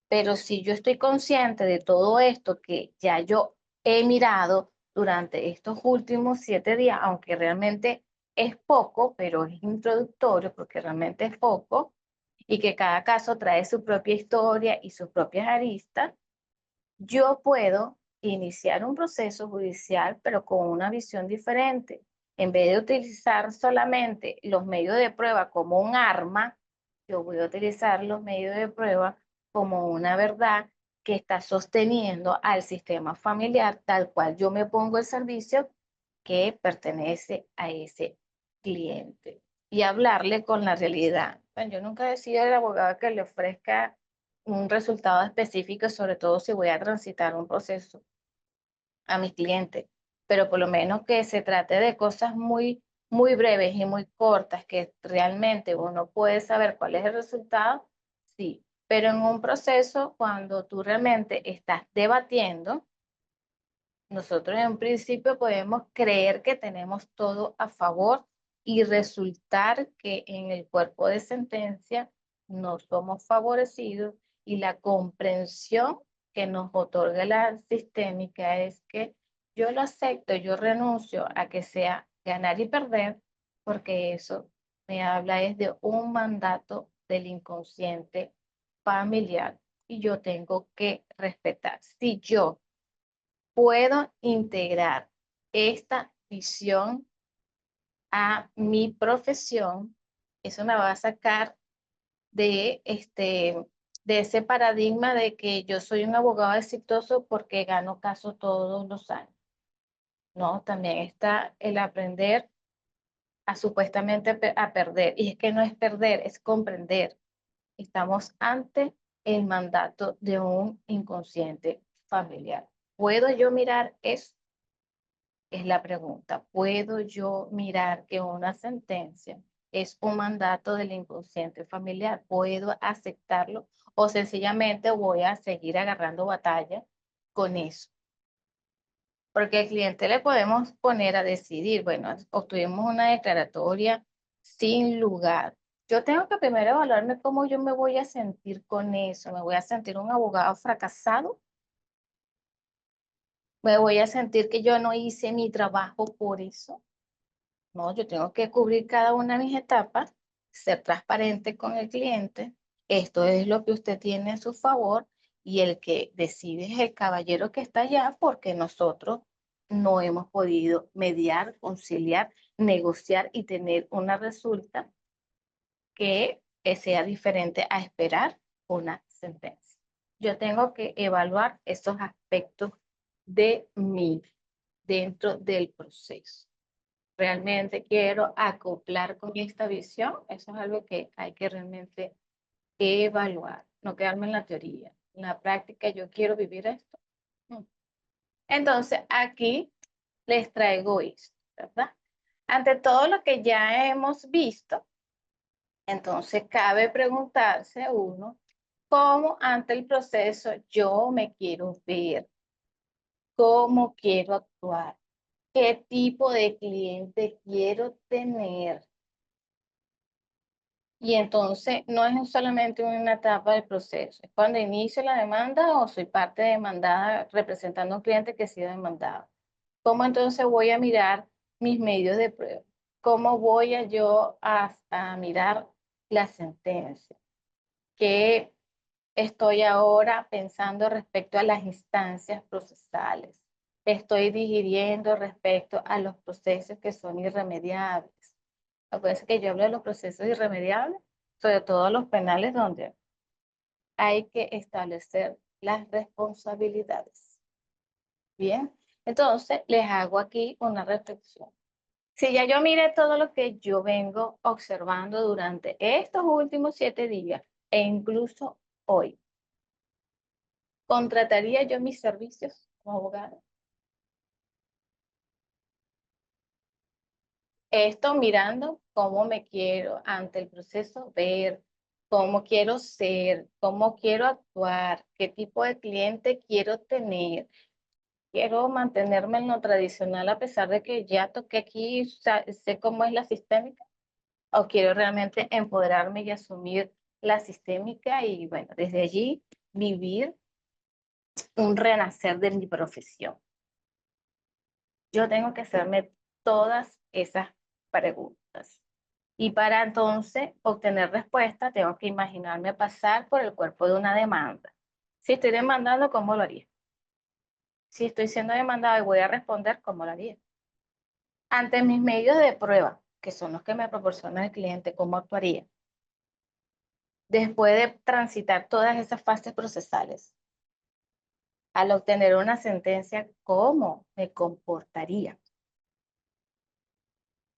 pero si yo estoy consciente de todo esto que ya yo he mirado durante estos últimos 7 días, aunque realmente es poco, pero es introductorio porque realmente es poco, y que cada caso trae su propia historia y sus propias aristas, yo puedo iniciar un proceso judicial, pero con una visión diferente. En vez de utilizar solamente los medios de prueba como un arma, yo voy a utilizar los medios de prueba como una verdad que está sosteniendo al sistema familiar tal cual yo me pongo el servicio que pertenece a ese cliente y hablarle con la realidad. Bueno, yo nunca he sido el abogado que le ofrezca un resultado específico, sobre todo si voy a transitar un proceso a mis clientes, pero por lo menos que se trate de cosas muy breves y muy cortas, que realmente uno puede saber cuál es el resultado, sí, pero en un proceso, cuando tú realmente estás debatiendo, nosotros en principio podemos creer que tenemos todo a favor y resultar que en el cuerpo de sentencia no somos favorecidos, y la comprensión que nos otorga la sistémica es que yo lo acepto, yo renuncio a que sea ganar y perder, porque eso me habla es de un mandato del inconsciente familiar y yo tengo que respetar. Si yo puedo integrar esta visión a mi profesión, eso me va a sacar de ese paradigma de que yo soy un abogado exitoso porque gano casos todos los años. No, también está el aprender a supuestamente a perder. Y es que no es perder, es comprender. Estamos ante el mandato de un inconsciente familiar. ¿Puedo yo mirar eso? Es la pregunta. ¿Puedo yo mirar que una sentencia es un mandato del inconsciente familiar? ¿Puedo aceptarlo o sencillamente voy a seguir agarrando batalla con eso? Porque al cliente le podemos poner a decidir, bueno, obtuvimos una declaratoria sin lugar. Yo tengo que primero evaluarme cómo yo me voy a sentir con eso. ¿Me voy a sentir un abogado fracasado? ¿Me voy a sentir que yo no hice mi trabajo por eso? No, yo tengo que cubrir cada una de mis etapas, ser transparente con el cliente. Esto es lo que usted tiene a su favor, y el que decide es el caballero que está allá, porque nosotros no hemos podido mediar, conciliar, negociar y tener una resulta que sea diferente a esperar una sentencia. yo tengo que evaluar esos aspectos de mí dentro del proceso. ¿Realmente quiero acoplar con esta visión? Eso es algo que hay que realmente evaluar, no quedarme en la teoría. En la práctica, yo quiero vivir esto. Mm. Entonces, aquí les traigo esto, ¿verdad? Ante todo lo que ya hemos visto, entonces cabe preguntarse uno, ¿cómo ante el proceso yo me quiero ver? ¿Cómo quiero actuar? ¿Qué tipo de cliente quiero tener? Y entonces no es solamente una etapa del proceso, es cuando inicio la demanda o soy parte demandada representando a un cliente que ha sido demandado. ¿Cómo entonces voy a mirar mis medios de prueba? ¿Cómo voy a mirar la sentencia? ¿Qué estoy ahora pensando respecto a las instancias procesales? Estoy digiriendo respecto a los procesos que son irremediables. Acuérdense que yo hablo de los procesos irremediables, sobre todo los penales donde hay que establecer las responsabilidades. Bien, entonces les hago aquí una reflexión. Si ya yo mire todo lo que yo vengo observando durante estos últimos 7 días e incluso hoy, ¿contrataría yo mis servicios como abogada? Esto mirando cómo me quiero ante el proceso ver, cómo quiero ser, cómo quiero actuar, qué tipo de cliente quiero tener. Quiero mantenerme en lo tradicional a pesar de que ya toqué aquí, sé cómo es la sistémica, o quiero realmente empoderarme y asumir la sistémica y bueno, desde allí vivir un renacer de mi profesión. Yo tengo que hacerme todas esas preguntas. Y para entonces obtener respuesta, tengo que imaginarme pasar por el cuerpo de una demanda. Si estoy demandando, ¿cómo lo haría? Si estoy siendo demandado y voy a responder, ¿cómo lo haría? Ante mis medios de prueba, que son los que me proporciona el cliente, ¿cómo actuaría? Después de transitar todas esas fases procesales, al obtener una sentencia, ¿cómo me comportaría?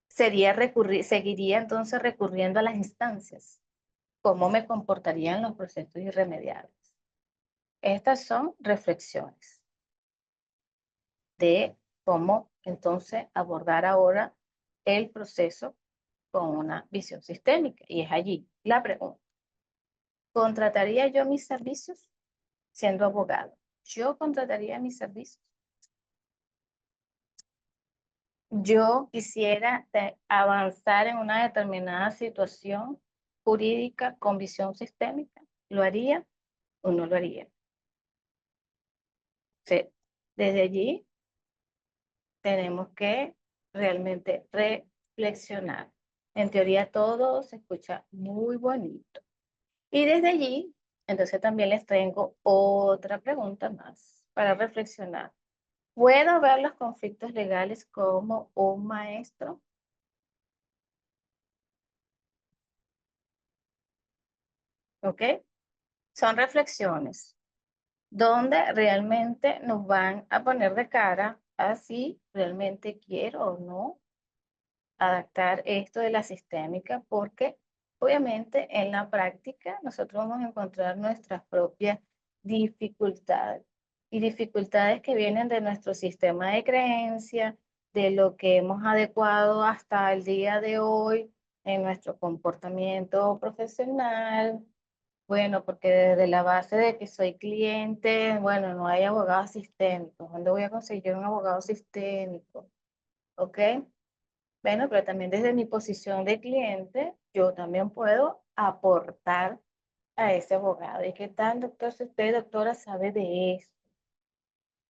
Seguiría entonces recurriendo a las instancias. ¿Cómo me comportaría en los procesos irremediables? Estas son reflexiones de cómo entonces abordar ahora el proceso con una visión sistémica. Y es allí la pregunta. ¿Contrataría yo mis servicios siendo abogado? ¿Yo contrataría mis servicios? ¿Yo quisiera avanzar en una determinada situación jurídica con visión sistémica? ¿Lo haría o no lo haría? Sí. Desde allí tenemos que realmente reflexionar. En teoría todo se escucha muy bonito. Y desde allí, entonces también les tengo otra pregunta más para reflexionar. ¿Puedo ver los conflictos legales como un maestro? ¿Ok? Son reflexiones donde realmente nos van a poner de cara a si realmente quiero o no adaptar esto de la sistémica, porque obviamente en la práctica nosotros vamos a encontrar nuestras propias dificultades y dificultades que vienen de nuestro sistema de creencia, de lo que hemos adecuado hasta el día de hoy en nuestro comportamiento profesional. Bueno, porque desde la base de que soy cliente, bueno, no hay abogado sistémico. ¿Dónde voy a conseguir un abogado sistémico? ¿Ok? Bueno, pero también desde mi posición de cliente, yo también puedo aportar a ese abogado. ¿Y qué tal, doctor? Si usted, doctora, sabe de eso,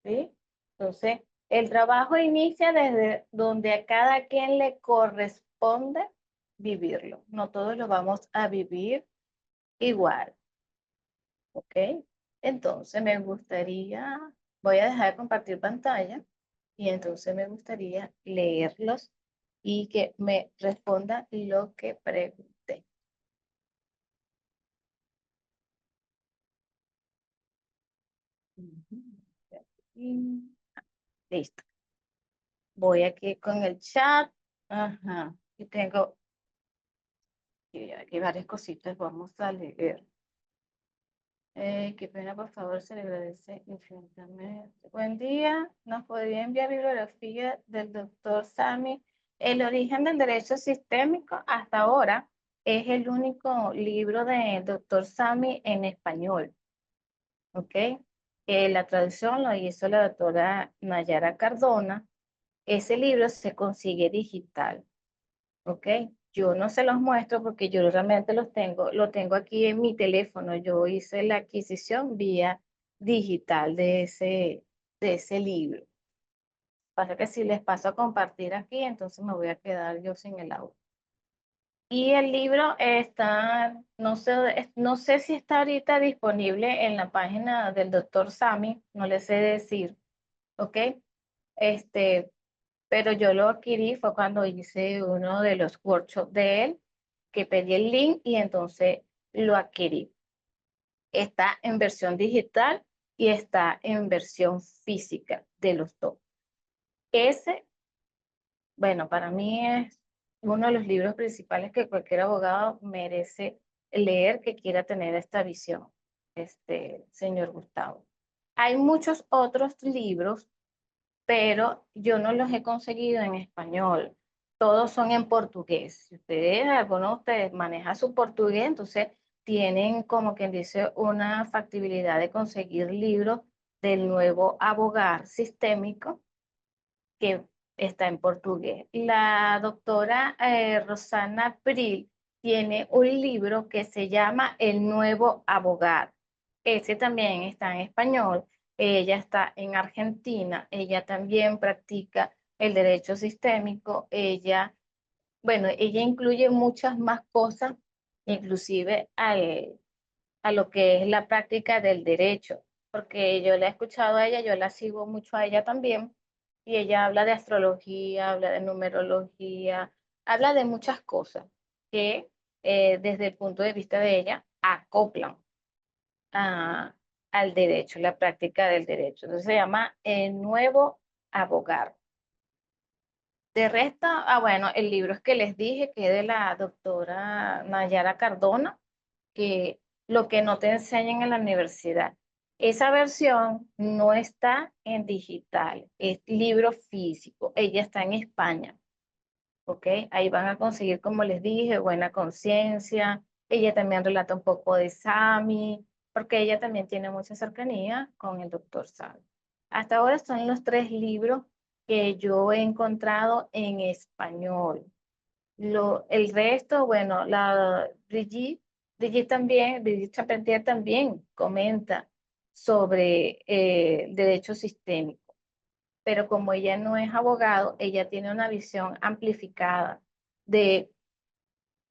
¿sí? Entonces, el trabajo inicia desde donde a cada quien le corresponde vivirlo. No todos lo vamos a vivir igual, ¿ok? Entonces, me gustaría, voy a dejar de compartir pantalla y entonces me gustaría leerlos y que me responda lo que pregunte. Y listo. Voy aquí con el chat. Ajá. Y tengo aquí varias cositas. Vamos a leer. Qué pena, por favor, se le agradece infinitamente. Buen día. ¿Nos podría enviar bibliografía del doctor Sami? El origen del derecho sistémico hasta ahora es el único libro del doctor Sami en español. ¿Ok? La traducción lo hizo la doctora Nayara Cardona. Ese libro se consigue digital. ¿Ok? Yo no se los muestro porque yo realmente lo tengo aquí en mi teléfono. Yo hice la adquisición vía digital de ese libro. Pasa que si les paso a compartir aquí, entonces me voy a quedar yo sin el audio. Y el libro está, no sé si está ahorita disponible en la página del doctor Sami, no le sé decir, ¿ok? Este, pero yo lo adquirí fue cuando hice uno de los workshops de él, que pedí el link y entonces lo adquirí. Está en versión digital y está en versión física de los dos. Ese, bueno, para mí es uno de los libros principales que cualquier abogado merece leer que quiera tener esta visión, señor Gustavo. Hay muchos otros libros, pero yo no los he conseguido en español. Todos son en portugués. Si ustedes, alguno de ustedes maneja su portugués, entonces tienen, como quien dice, una factibilidad de conseguir libros del nuevo abogado sistémico que está en portugués. La doctora Rosana Pril tiene un libro que se llama El Nuevo Abogado. Ese también está en español. Ella está en Argentina. Ella también practica el derecho sistémico. Ella incluye muchas más cosas, inclusive a lo que es la práctica del derecho, porque yo la he escuchado a ella, yo la sigo mucho a ella también, y ella habla de astrología, habla de numerología, habla de muchas cosas que desde el punto de vista de ella acoplan a- al derecho, la práctica del derecho. Entonces se llama El Nuevo Abogado. De resto, bueno, el libro es que les dije que es de la doctora Nayara Cardona, que lo que no te enseñan en la universidad. Esa versión no está en digital, es libro físico. Ella está en España, ¿ok? Ahí van a conseguir, como les dije, buena conciencia. Ella también relata un poco de Sami, porque ella también tiene mucha cercanía con el doctor Sami. Hasta ahora son los 3 libros que yo he encontrado en español. El resto, bueno, Brigitte Charpentier también comenta sobre derecho sistémico, pero como ella no es abogado, ella tiene una visión amplificada de,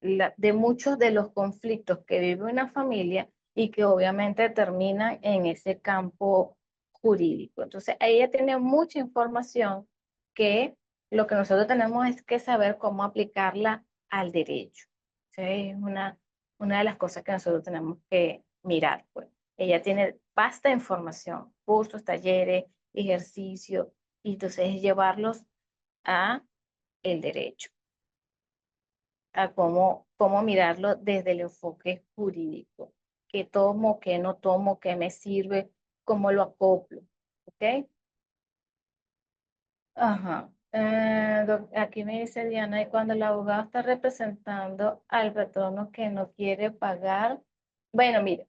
de muchos de los conflictos que vive una familia y que obviamente terminan en ese campo jurídico. Entonces, ella tiene mucha información que lo que nosotros tenemos es que saber cómo aplicarla al derecho. ¿Sí? Es una de las cosas que nosotros tenemos que mirar. Pues. Ella tiene vasta información, cursos, talleres, ejercicios, y entonces llevarlos a el derecho, a cómo mirarlo desde el enfoque jurídico. ¿Qué tomo, qué no tomo, qué me sirve, cómo lo acoplo? ¿Ok? Ajá. Aquí me dice Diana, y cuando el abogado está representando al patrono que no quiere pagar, bueno, mira,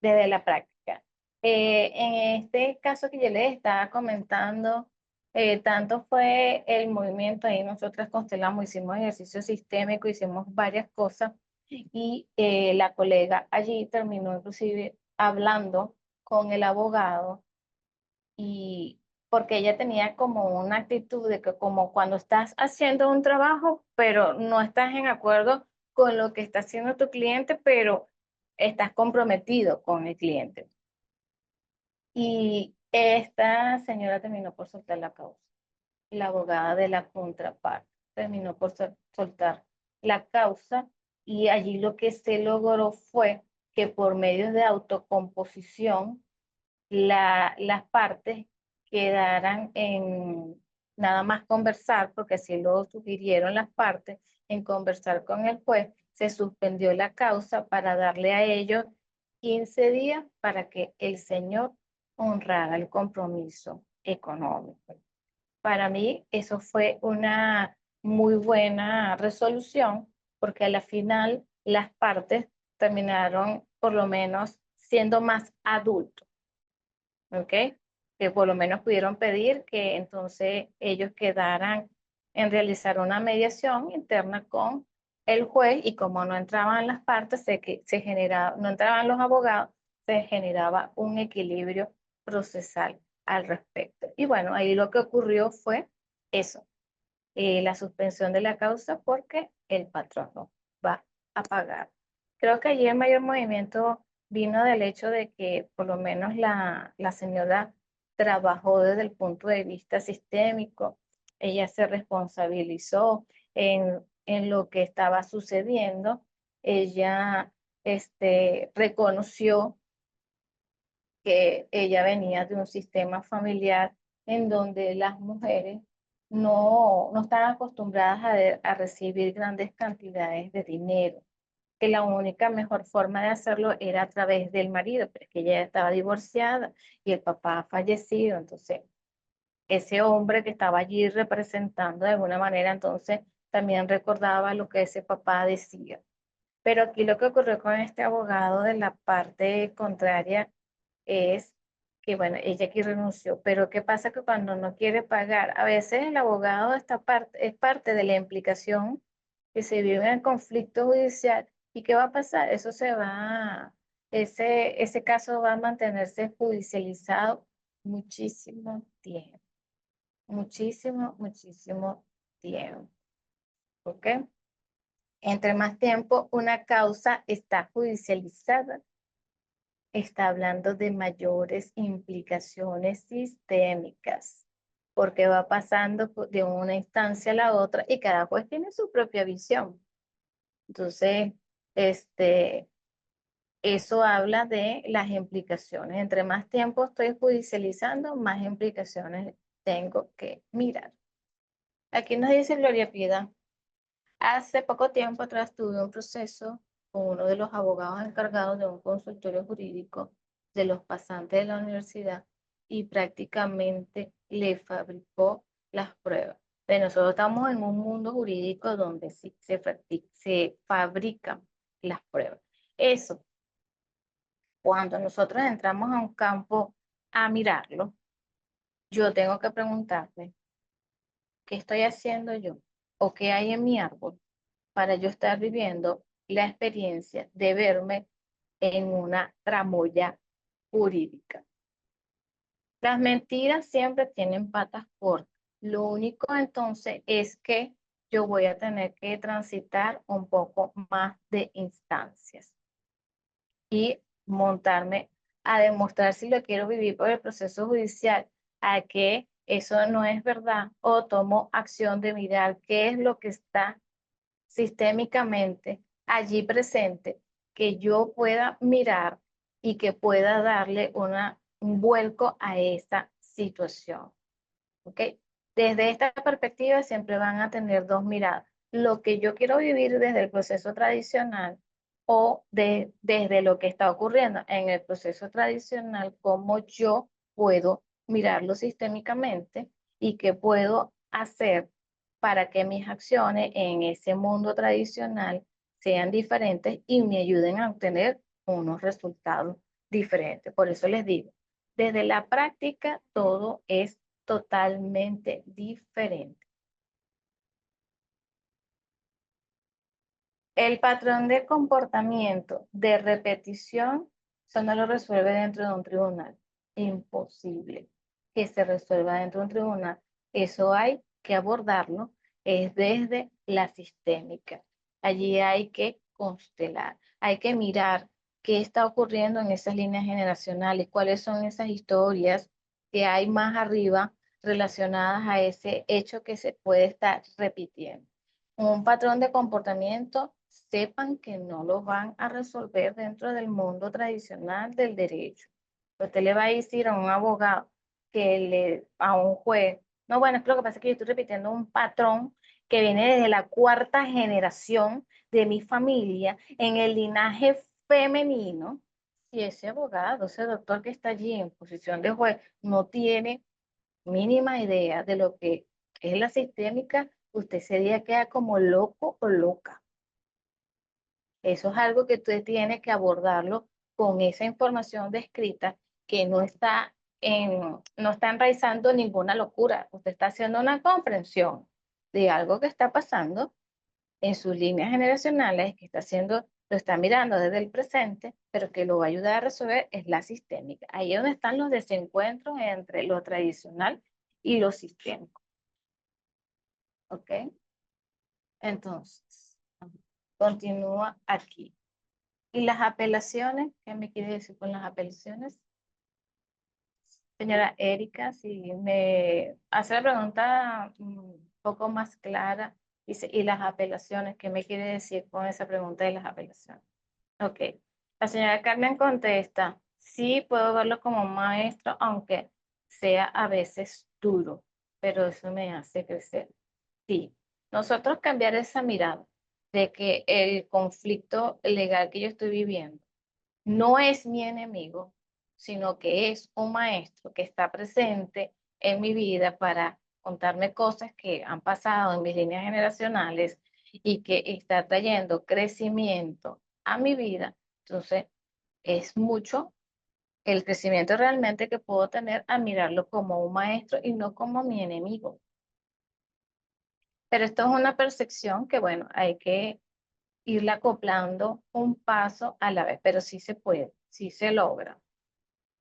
desde la práctica. En este caso que yo les estaba comentando, tanto fue el movimiento, ahí nosotras constelamos, hicimos ejercicio sistémico, hicimos varias cosas, y la colega allí terminó inclusive hablando con el abogado, y porque ella tenía como una actitud de que como cuando estás haciendo un trabajo, pero no estás en acuerdo con lo que está haciendo tu cliente, pero estás comprometido con el cliente. Y esta señora terminó por soltar la causa. La abogada de la contraparte terminó por soltar la causa, y allí lo que se logró fue que por medio de autocomposición las partes quedaran en nada más conversar, porque así lo sugirieron las partes, en conversar con el juez, se suspendió la causa para darle a ellos 15 días para que el señor honrara el compromiso económico. Para mí eso fue una muy buena resolución porque a la final las partes terminaron por lo menos siendo más adultos, ¿ok? Que por lo menos pudieron pedir que entonces ellos quedaran en realizar una mediación interna con el juez y como no entraban las partes, se generaba, no entraban los abogados, se generaba un equilibrio procesal al respecto. Y bueno, ahí lo que ocurrió fue eso, la suspensión de la causa porque el patrón no va a pagar. Creo que allí el mayor movimiento vino del hecho de que por lo menos la señora trabajó desde el punto de vista sistémico, ella se responsabilizó en lo que estaba sucediendo, ella reconoció que ella venía de un sistema familiar en donde las mujeres no estaban acostumbradas a recibir grandes cantidades de dinero, que la única mejor forma de hacerlo era a través del marido, pero es que ella estaba divorciada y el papá ha fallecido, entonces ese hombre que estaba allí representando de alguna manera, entonces también recordaba lo que ese papá decía. Pero aquí lo que ocurrió con este abogado de la parte contraria es que, bueno, ella aquí renunció, pero ¿qué pasa que cuando no quiere pagar? A veces el abogado es parte de la implicación que se vive en el conflicto judicial. ¿Y qué va a pasar? Ese caso va a mantenerse judicializado muchísimo tiempo, muchísimo tiempo, ¿ok? Entre más tiempo una causa está judicializada, está hablando de mayores implicaciones sistémicas, porque va pasando de una instancia a la otra y cada juez tiene su propia visión. Entonces, este, eso habla de las implicaciones. Entre más tiempo estoy judicializando, más implicaciones tengo que mirar. Aquí nos dice Gloria Pida. Hace poco tiempo atrás tuve un proceso con uno de los abogados encargados de un consultorio jurídico de los pasantes de la universidad y prácticamente le fabricó las pruebas. Pero nosotros estamos en un mundo jurídico donde sí se fabrican las pruebas. Eso, cuando nosotros entramos a un campo a mirarlo, yo tengo que preguntarme, ¿qué estoy haciendo yo? ¿O qué hay en mi árbol para yo estar viviendo la experiencia de verme en una tramoya jurídica? Las mentiras siempre tienen patas cortas. Lo único entonces es que yo voy a tener que transitar un poco más de instancias y montarme a demostrar si lo quiero vivir por el proceso judicial, a que eso no es verdad, o tomo acción de mirar qué es lo que está sistémicamente allí presente, que yo pueda mirar y que pueda darle un vuelco a esta situación. ¿Ok? Desde esta perspectiva siempre van a tener dos miradas. Lo que yo quiero vivir desde el proceso tradicional o desde lo que está ocurriendo en el proceso tradicional, cómo yo puedo mirarlo sistémicamente y qué puedo hacer para que mis acciones en ese mundo tradicional sean diferentes y me ayuden a obtener unos resultados diferentes. Por eso les digo, desde la práctica todo es totalmente diferente. El patrón de comportamiento de repetición, eso no lo resuelve dentro de un tribunal. Imposible que se resuelva dentro de un tribunal. Eso hay que abordarlo es desde la sistémica. Allí hay que constelar, hay que mirar qué está ocurriendo en esas líneas generacionales, cuáles son esas historias que hay más arriba relacionadas a ese hecho que se puede estar repitiendo. Un patrón de comportamiento, sepan que no lo van a resolver dentro del mundo tradicional del derecho. Usted le va a decir a un abogado, a un juez, no, bueno, es que lo que pasa es que yo estoy repitiendo un patrón que viene desde la cuarta generación de mi familia en el linaje femenino, y ese abogado, ese doctor que está allí en posición de juez, no tiene mínima idea de lo que es la sistémica, usted ese día queda como loco o loca. Eso es algo que usted tiene que abordarlo con esa información descrita que no está enraizando ninguna locura. Usted está haciendo una comprensión de algo que está pasando en sus líneas generacionales, que está haciendo, lo está mirando desde el presente, pero que lo va a ayudar a resolver es la sistémica. Ahí es donde están los desencuentros entre lo tradicional y lo sistémico. ¿Ok? Entonces, continúa aquí. ¿Y las apelaciones? ¿Qué me quiere decir con las apelaciones? Señora Erika, si me hace la pregunta un poco más clara, dice, ¿y las apelaciones? ¿Qué me quiere decir con esa pregunta de las apelaciones? Ok. La señora Carmen contesta, sí puedo verlo como maestro, aunque sea a veces duro, pero eso me hace crecer. Sí, nosotros cambiar esa mirada de que el conflicto legal que yo estoy viviendo no es mi enemigo, sino que es un maestro que está presente en mi vida para contarme cosas que han pasado en mis líneas generacionales y que está trayendo crecimiento a mi vida. Entonces, es mucho el crecimiento realmente que puedo tener a mirarlo como un maestro y no como mi enemigo. Pero esto es una percepción que, bueno, hay que irla acoplando un paso a la vez, pero sí se puede, sí se logra.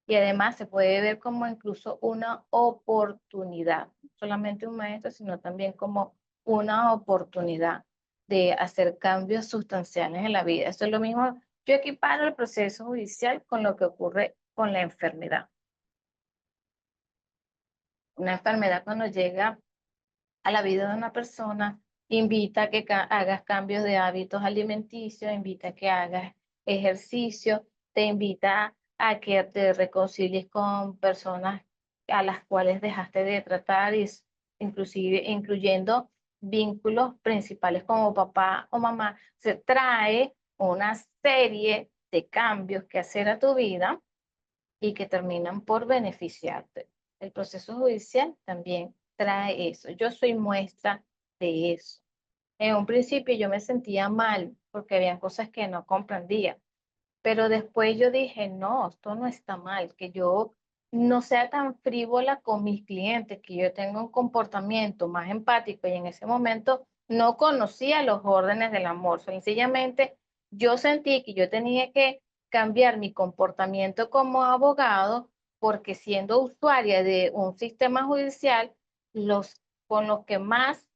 Y además se puede ver como incluso una oportunidad, no solamente un maestro, sino también como una oportunidad de hacer cambios sustanciales en la vida. Eso es lo mismo, yo equiparo el proceso judicial con lo que ocurre con la enfermedad. Una enfermedad cuando llega a la vida de una persona, invita a que hagas cambios de hábitos alimenticios, invita a que hagas ejercicio, te invita a que te reconcilies con personas a las cuales dejaste de tratar, y inclusive incluyendo vínculos principales como papá o mamá. Se trae una serie de cambios que hacer a tu vida y que terminan por beneficiarte. El proceso judicial también trae eso. Yo soy muestra de eso. En un principio yo me sentía mal porque había cosas que no comprendía, pero después yo dije, no, esto no está mal, que yo no sea tan frívola con mis clientes, que yo tenga un comportamiento más empático, y en ese momento no conocía los órdenes del amor. Sencillamente yo sentí que yo tenía que cambiar mi comportamiento como abogado, porque siendo usuaria de un sistema judicial, con los que más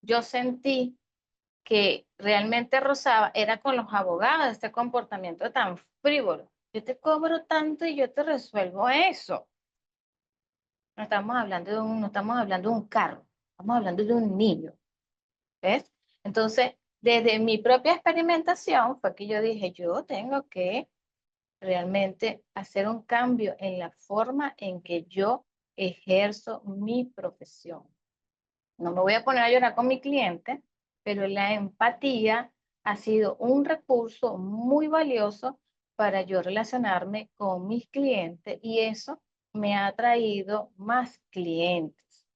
yo sentí que realmente rozaba era con los abogados, este comportamiento tan frívolo. Yo te cobro tanto y yo te resuelvo eso. No estamos hablando de un carro, estamos hablando de un niño. ¿Ves? Entonces, desde mi propia experimentación fue que yo dije, yo tengo que realmente hacer un cambio en la forma en que yo ejerzo mi profesión. No me voy a poner a llorar con mi cliente, pero la empatía ha sido un recurso muy valioso para yo relacionarme con mis clientes, y eso me ha traído más clientes.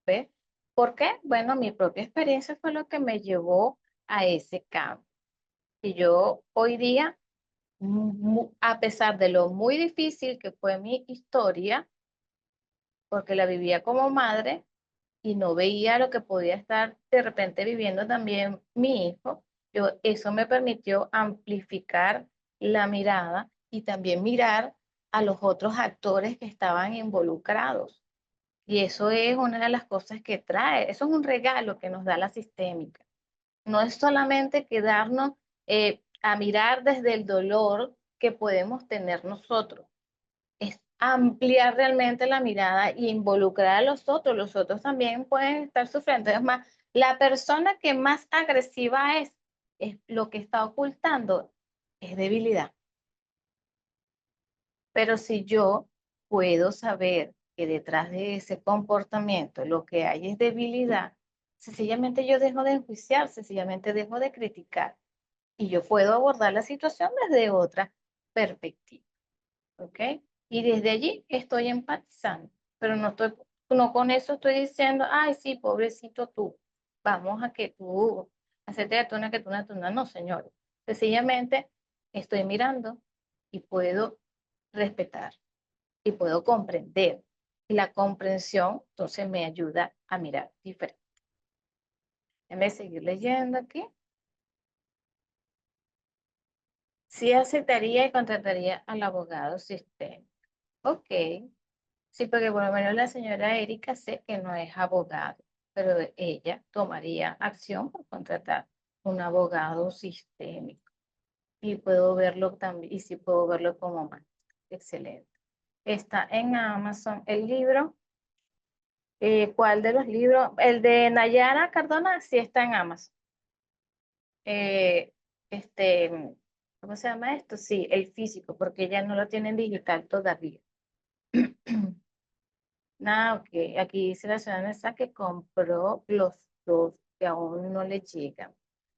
¿Ves? ¿Por qué? Bueno, mi propia experiencia fue lo que me llevó a ese cambio. Y yo hoy día, a pesar de lo muy difícil que fue mi historia, porque la vivía como madre, y no veía lo que podía estar de repente viviendo también mi hijo, eso me permitió amplificar la mirada y también mirar a los otros actores que estaban involucrados. Y eso es una de las cosas que trae, eso es un regalo que nos da la sistémica. No es solamente quedarnos a mirar desde el dolor que podemos tener nosotros, es ampliar realmente la mirada y involucrar a los otros. Los otros también pueden estar sufriendo. Es más, la persona que más agresiva es lo que está ocultando, es debilidad. Pero si yo puedo saber que detrás de ese comportamiento lo que hay es debilidad, sencillamente yo dejo de enjuiciar, sencillamente dejo de criticar y yo puedo abordar la situación desde otra perspectiva, ¿ok? Y desde allí estoy empatizando, pero no con eso estoy diciendo, ay, sí, pobrecito tú, vamos a que tú, hacerte de tuna, no, señor. Sencillamente estoy mirando y puedo respetar y puedo comprender. Y la comprensión, entonces, me ayuda a mirar diferente. Déjame seguir leyendo aquí. Sí aceptaría y contrataría al abogado sistémico. Ok. Sí, porque por lo menos la señora Erika sé que no es abogado, pero ella tomaría acción por contratar un abogado sistémico. Y puedo verlo también, y sí puedo verlo como más. Excelente. Está en Amazon el libro. ¿Cuál de los libros? El de Nayara Cardona sí está en Amazon. Eh, este, ¿Cómo se llama esto? Sí, el físico, porque ella no lo tiene en digital todavía. Nada, ok. Aquí dice la ciudadana esa que compró los dos que aún no le llegan.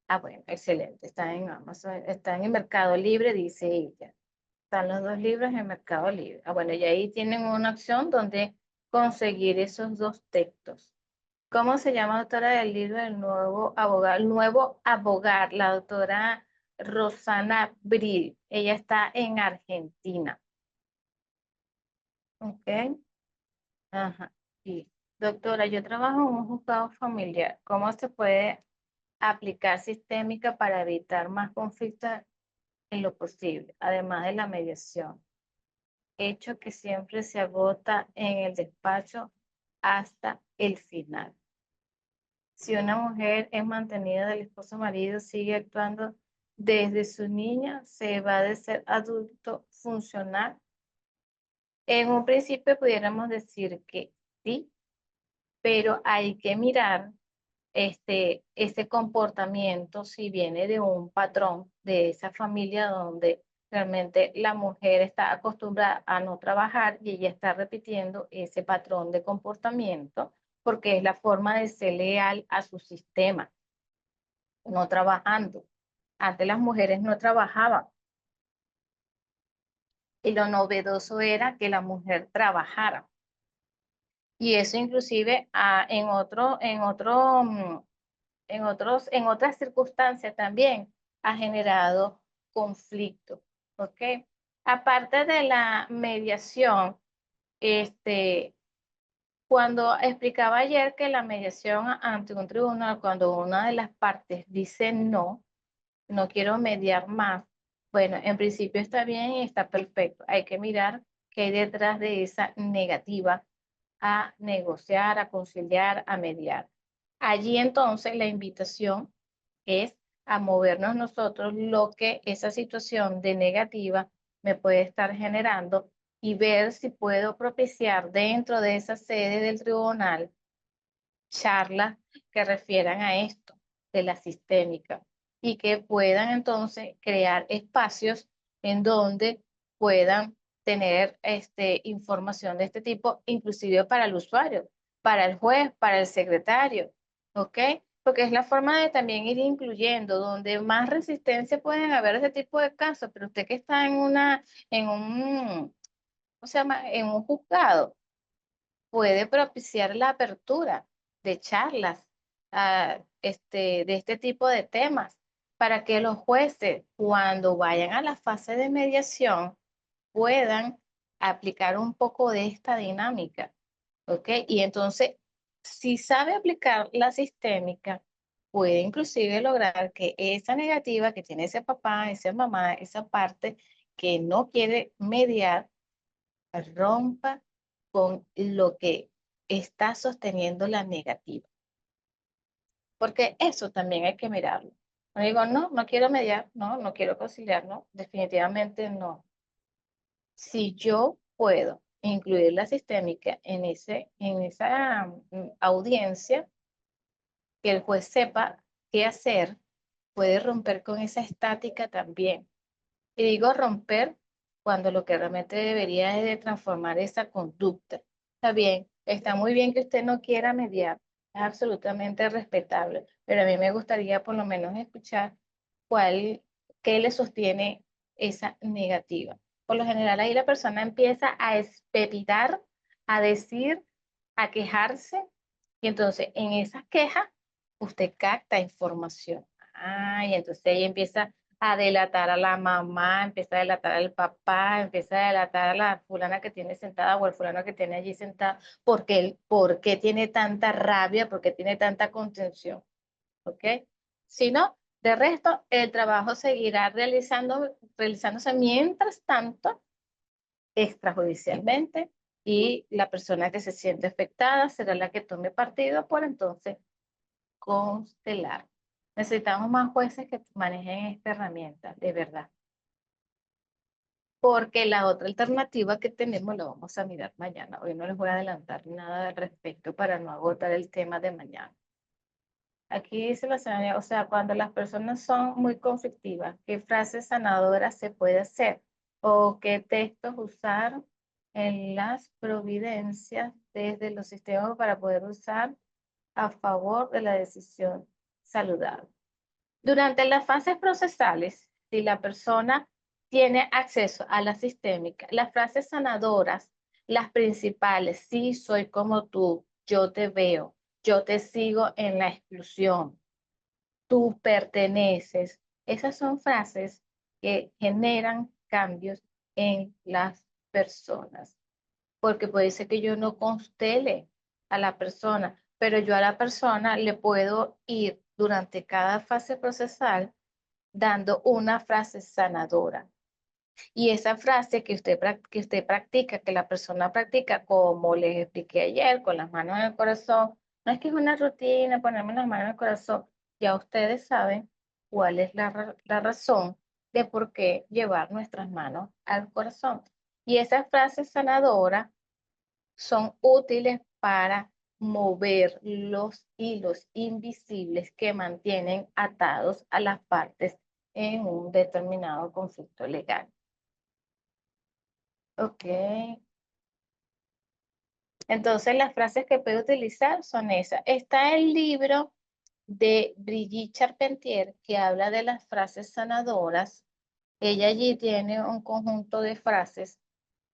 Ah, bueno, excelente. Está en Amazon, está en el Mercado Libre, dice ella. Están los dos libros en Mercado Libre. Ah, bueno, y ahí tienen una opción donde conseguir esos dos textos. ¿Cómo se llama, doctora, del libro del nuevo abogado? El nuevo abogar, la doctora Rosana Bril. Ella está en Argentina. ¿Ok? Ajá. Sí. Doctora, yo trabajo en un juzgado familiar. ¿Cómo se puede aplicar sistémica para evitar más conflictos en lo posible, además de la mediación? Hecho que siempre se agota en el despacho hasta el final. Si una mujer es mantenida del esposo marido, sigue actuando desde su niña, se va de ser adulto funcional. En un principio pudiéramos decir que sí, pero hay que mirar este comportamiento si viene de un patrón de esa familia donde realmente la mujer está acostumbrada a no trabajar y ella está repitiendo ese patrón de comportamiento porque es la forma de ser leal a su sistema, no trabajando. Antes las mujeres no trabajaban y lo novedoso era que la mujer trabajara. Y eso inclusive en otras circunstancias también ha generado conflicto, ¿ok? Aparte de la mediación, cuando explicaba ayer que la mediación ante un tribunal, cuando una de las partes dice no, no quiero mediar más, bueno, en principio está bien y está perfecto. Hay que mirar qué hay detrás de esa negativa a negociar, a conciliar, a mediar. Allí entonces la invitación es a movernos nosotros lo que esa situación de negativa me puede estar generando y ver si puedo propiciar dentro de esa sede del tribunal charlas que refieran a esto de la sistémica y que puedan entonces crear espacios en donde puedan tener información de este tipo, inclusive para el usuario, para el juez, para el secretario, ¿ok? Porque es la forma de también ir incluyendo, donde más resistencia pueden haber ese tipo de casos, pero usted que está en un, ¿cómo se llama? En un juzgado, puede propiciar la apertura de charlas de este tipo de temas para que los jueces, cuando vayan a la fase de mediación, puedan aplicar un poco de esta dinámica, ¿ok? Y entonces, si sabe aplicar la sistémica, puede inclusive lograr que esa negativa que tiene ese papá, esa mamá, esa parte que no quiere mediar, rompa con lo que está sosteniendo la negativa. Porque eso también hay que mirarlo. No digo, no, no quiero mediar, no, no quiero conciliar, no, definitivamente no. Si yo puedo incluir la sistémica en esa audiencia, que el juez sepa qué hacer, puede romper con esa estática también. Y digo romper cuando lo que realmente debería es de transformar esa conducta. Está bien, está muy bien que usted no quiera mediar, es absolutamente respetable, pero a mí me gustaría por lo menos escuchar cuál, qué le sostiene esa negativa. Por lo general ahí la persona empieza a espepitar, a decir, a quejarse, y entonces en esas quejas usted capta información. Ah, y entonces ahí empieza a delatar a la mamá, empieza a delatar al papá, empieza a delatar a la fulana que tiene sentada o el fulano que tiene allí sentada, porque por qué tiene tanta rabia, por qué tiene tanta contención, ¿ok? Si no, de resto, el trabajo seguirá realizándose mientras tanto extrajudicialmente y la persona que se siente afectada será la que tome partido por entonces constelar. Necesitamos más jueces que manejen esta herramienta, de verdad. Porque la otra alternativa que tenemos la vamos a mirar mañana. Hoy no les voy a adelantar nada al respecto para no agotar el tema de mañana. Aquí dice la señora, o sea, cuando las personas son muy conflictivas, ¿qué frases sanadoras se puede hacer? ¿O qué textos usar en las providencias desde los sistemas para poder usar a favor de la decisión saludable? Durante las fases procesales, si la persona tiene acceso a la sistémica, las frases sanadoras, las principales, sí, soy como tú, yo te veo, yo te sigo en la exclusión, tú perteneces. Esas son frases que generan cambios en las personas, porque puede ser que yo no constele a la persona, pero yo a la persona le puedo ir durante cada fase procesal dando una frase sanadora. Y esa frase que usted practica, que la persona practica, como les expliqué ayer, con las manos en el corazón, no es que es una rutina ponerme las manos en el corazón, ya ustedes saben cuál es la razón de por qué llevar nuestras manos al corazón. Y esas frases sanadoras son útiles para mover los hilos invisibles que mantienen atados a las partes en un determinado conflicto legal. Ok. Entonces las frases que puedo utilizar son esas. Está el libro de Brigitte Charpentier que habla de las frases sanadoras. Ella allí tiene un conjunto de frases,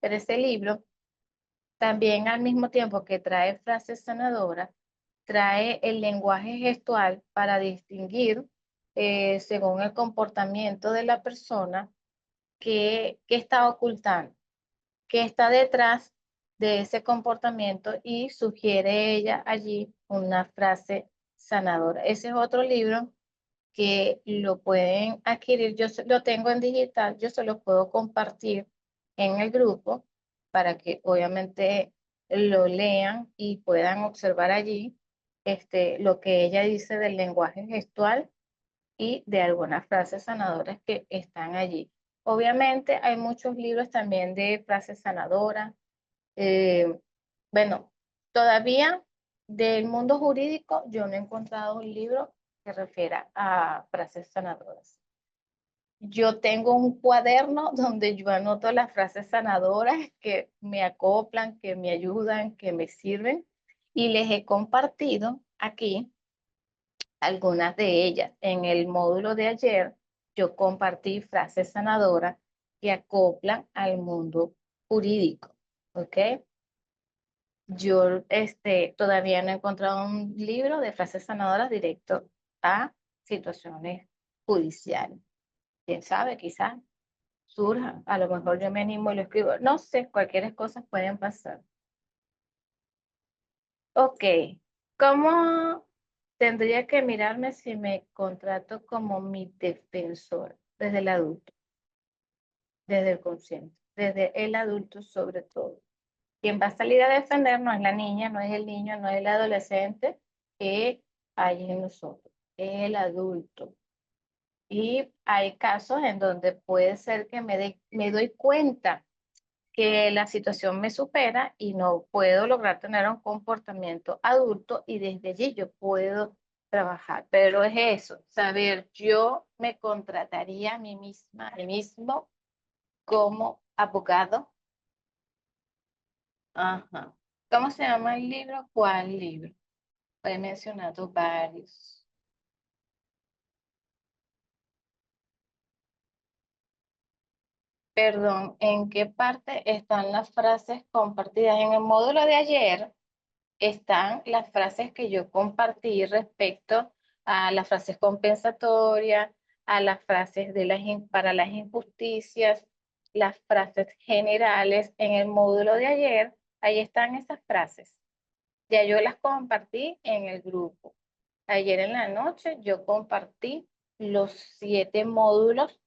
pero ese libro también al mismo tiempo que trae frases sanadoras, trae el lenguaje gestual para distinguir según el comportamiento de la persona que está ocultando, que está detrás de ese comportamiento y sugiere ella allí una frase sanadora. Ese es otro libro que lo pueden adquirir. Yo lo tengo en digital, yo se lo puedo compartir en el grupo para que obviamente lo lean y puedan observar allí lo que ella dice del lenguaje gestual y de algunas frases sanadoras que están allí. Obviamente hay muchos libros también de frases sanadoras. Eh, bueno, todavía del mundo jurídico yo no he encontrado un libro que refiera a frases sanadoras. Yo tengo un cuaderno donde yo anoto las frases sanadoras que me acoplan, que me ayudan, que me sirven y les he compartido aquí algunas de ellas. En el módulo de ayer yo compartí frases sanadoras que acoplan al mundo jurídico, ¿ok? Yo todavía no he encontrado un libro de frases sanadoras directo a situaciones judiciales. Quién sabe, quizás surja, a lo mejor yo me animo y lo escribo. No sé, cualquier cosa pueden pasar. Ok, ¿cómo tendría que mirarme si me contrato como mi defensor desde el adulto, desde el consciente, desde el adulto sobre todo? Quien va a salir a defender no es la niña, no es el niño, no es el adolescente que hay en nosotros, es el adulto. Y hay casos en donde puede ser que me doy cuenta que la situación me supera y no puedo lograr tener un comportamiento adulto y desde allí yo puedo trabajar. Pero es eso, saber, yo me contrataría a mí misma, a mí mismo como abogado. Ajá. ¿Cómo se llama el libro? ¿Cuál libro? He mencionado varios. Perdón, ¿en qué parte están las frases compartidas? En el módulo de ayer están las frases que yo compartí respecto a las frases compensatorias, a las frases de para las injusticias, las frases generales. En el módulo de ayer, ahí están esas frases. Ya yo las compartí en el grupo. Ayer en la noche yo compartí los 7 módulos,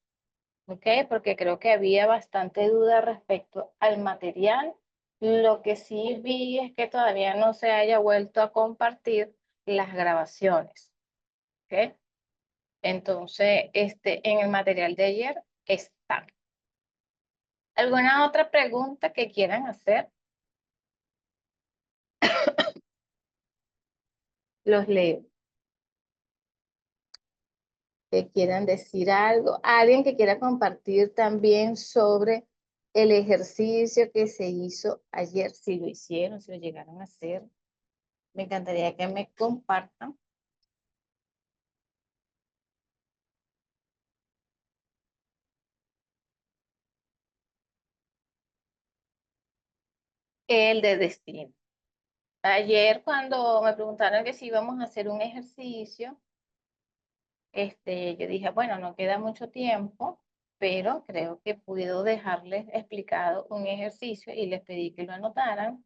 ¿ok? Porque creo que había bastante duda respecto al material. Lo que sí vi es que todavía no se haya vuelto a compartir las grabaciones, ¿ok? Entonces, en el material de ayer están. ¿Alguna otra pregunta que quieran hacer? Los leo. Que quieran decir algo, alguien que quiera compartir también sobre el ejercicio que se hizo ayer, si lo hicieron, si lo llegaron a hacer. Me encantaría que me compartan. El de destino. Ayer cuando me preguntaron que si íbamos a hacer un ejercicio, yo dije, bueno, no queda mucho tiempo, pero creo que puedo dejarles explicado un ejercicio y les pedí que lo anotaran.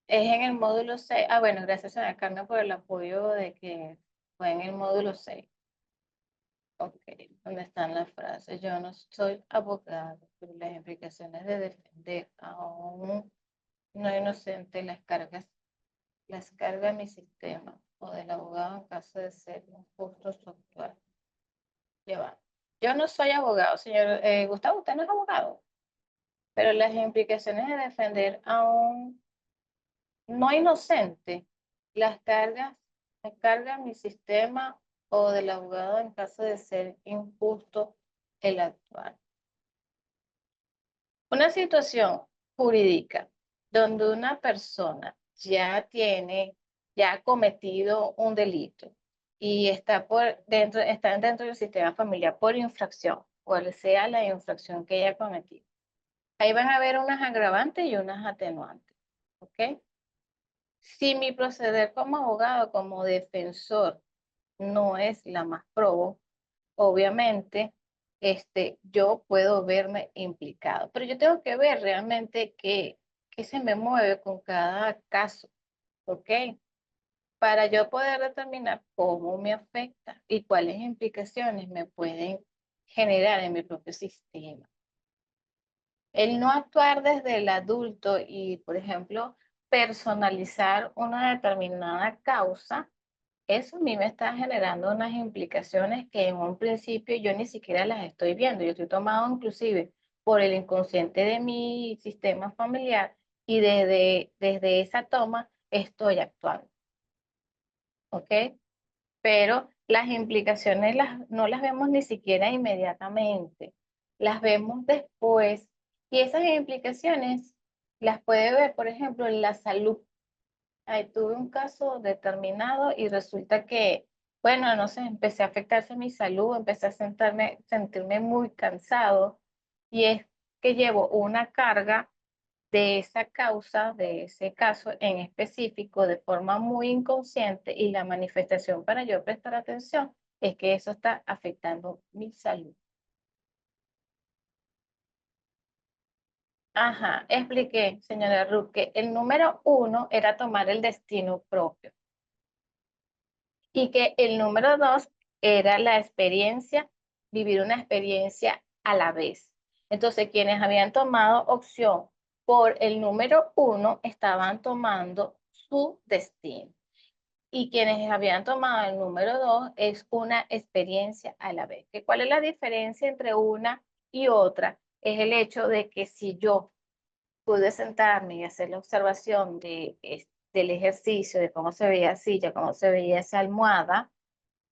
Es en el módulo 6. Ah, bueno, gracias a Carmen por el apoyo de que fue en el módulo 6. Ok, ¿dónde están las frases? Yo no soy abogado, pero las implicaciones de defender a un no inocente las carga mi sistema o del abogado en caso de ser injusto su actuar. Lleva. Yo no soy abogado, señor Gustavo, usted no es abogado, pero las implicaciones de defender a un no inocente, las carga mi sistema o del abogado en caso de ser injusto el actual. Una situación jurídica donde una persona ya ha cometido un delito y está dentro del sistema familiar por infracción, cual sea la infracción que haya cometido. Ahí van a haber unas agravantes y unas atenuantes, ¿ok? Si mi proceder como abogado, como defensor, no es la más probo, obviamente, yo puedo verme implicado. Pero yo tengo que ver realmente qué se me mueve con cada caso, ¿ok? Para yo poder determinar cómo me afecta y cuáles implicaciones me pueden generar en mi propio sistema. El no actuar desde el adulto y, por ejemplo, personalizar una determinada causa, eso a mí me está generando unas implicaciones que en un principio yo ni siquiera las estoy viendo. Yo estoy tomado inclusive por el inconsciente de mi sistema familiar y desde esa toma estoy actuando, ¿ok? Pero las implicaciones no las vemos ni siquiera inmediatamente, las vemos después. Y esas implicaciones las puede ver, por ejemplo, en la salud. Ahí tuve un caso determinado y resulta que, bueno, no sé, empecé a afectarse mi salud, empecé a sentirme muy cansado y es que llevo una carga de esa causa, de ese caso en específico, de forma muy inconsciente y la manifestación para yo prestar atención es que eso está afectando mi salud. Ajá, expliqué, señora Ruth, que el número 1 era tomar el destino propio y que el número 2 era la experiencia, vivir una experiencia a la vez. Entonces, quienes habían tomado opción por el número 1 estaban tomando su destino. Y quienes habían tomado el número 2 es una experiencia a la vez. ¿Cuál es la diferencia entre una y otra? Es el hecho de que si yo pude sentarme y hacer la observación del ejercicio, de cómo se veía la silla, cómo se veía esa almohada,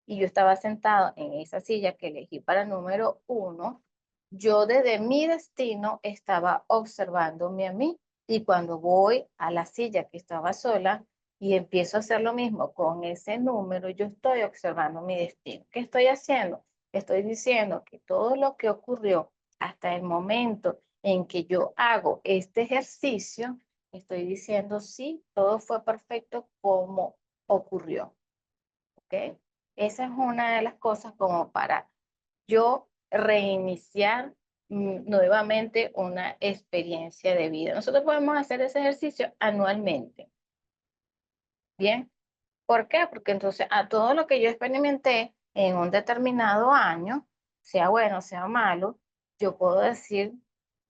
y yo estaba sentado en esa silla que elegí para el número 1, yo desde mi destino estaba observándome a mí y cuando voy a la silla que estaba sola y empiezo a hacer lo mismo con ese número, yo estoy observando mi destino. ¿Qué estoy haciendo? Estoy diciendo que todo lo que ocurrió hasta el momento en que yo hago este ejercicio, estoy diciendo sí, todo fue perfecto como ocurrió. ¿Ok? Esa es una de las cosas como para yo reiniciar nuevamente una experiencia de vida. Nosotros podemos hacer ese ejercicio anualmente. ¿Bien? ¿Por qué? Porque entonces a todo lo que yo experimenté en un determinado año, sea bueno, sea malo, yo puedo decir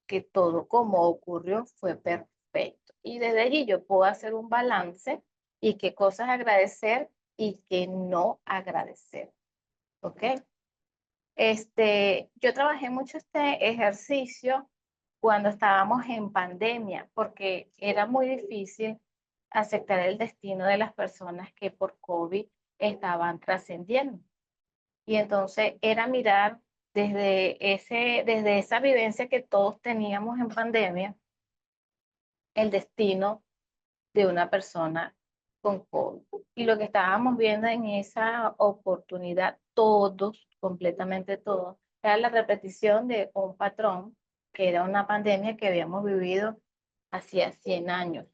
que todo como ocurrió fue perfecto. Y desde allí yo puedo hacer un balance y qué cosas agradecer y qué no agradecer. ¿Ok? Yo trabajé mucho este ejercicio cuando estábamos en pandemia, porque era muy difícil aceptar el destino de las personas que por COVID estaban trascendiendo. Y entonces era mirar desde esa vivencia que todos teníamos en pandemia, el destino de una persona con COVID. Y lo que estábamos viendo en esa oportunidad, todos, completamente todos, era la repetición de un patrón que era una pandemia que habíamos vivido hacía 100 años.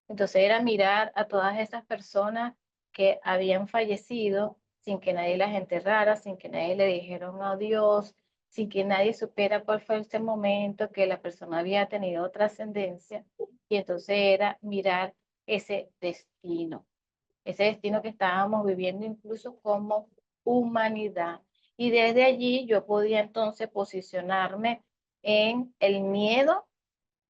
Entonces era mirar a todas esas personas que habían fallecido sin que nadie las enterrara, sin que nadie le dijeron adiós, sin que nadie supiera cuál fue ese momento que la persona había tenido trascendencia. Y entonces era mirar ese destino que estábamos viviendo incluso como humanidad. Y desde allí yo podía entonces posicionarme en el miedo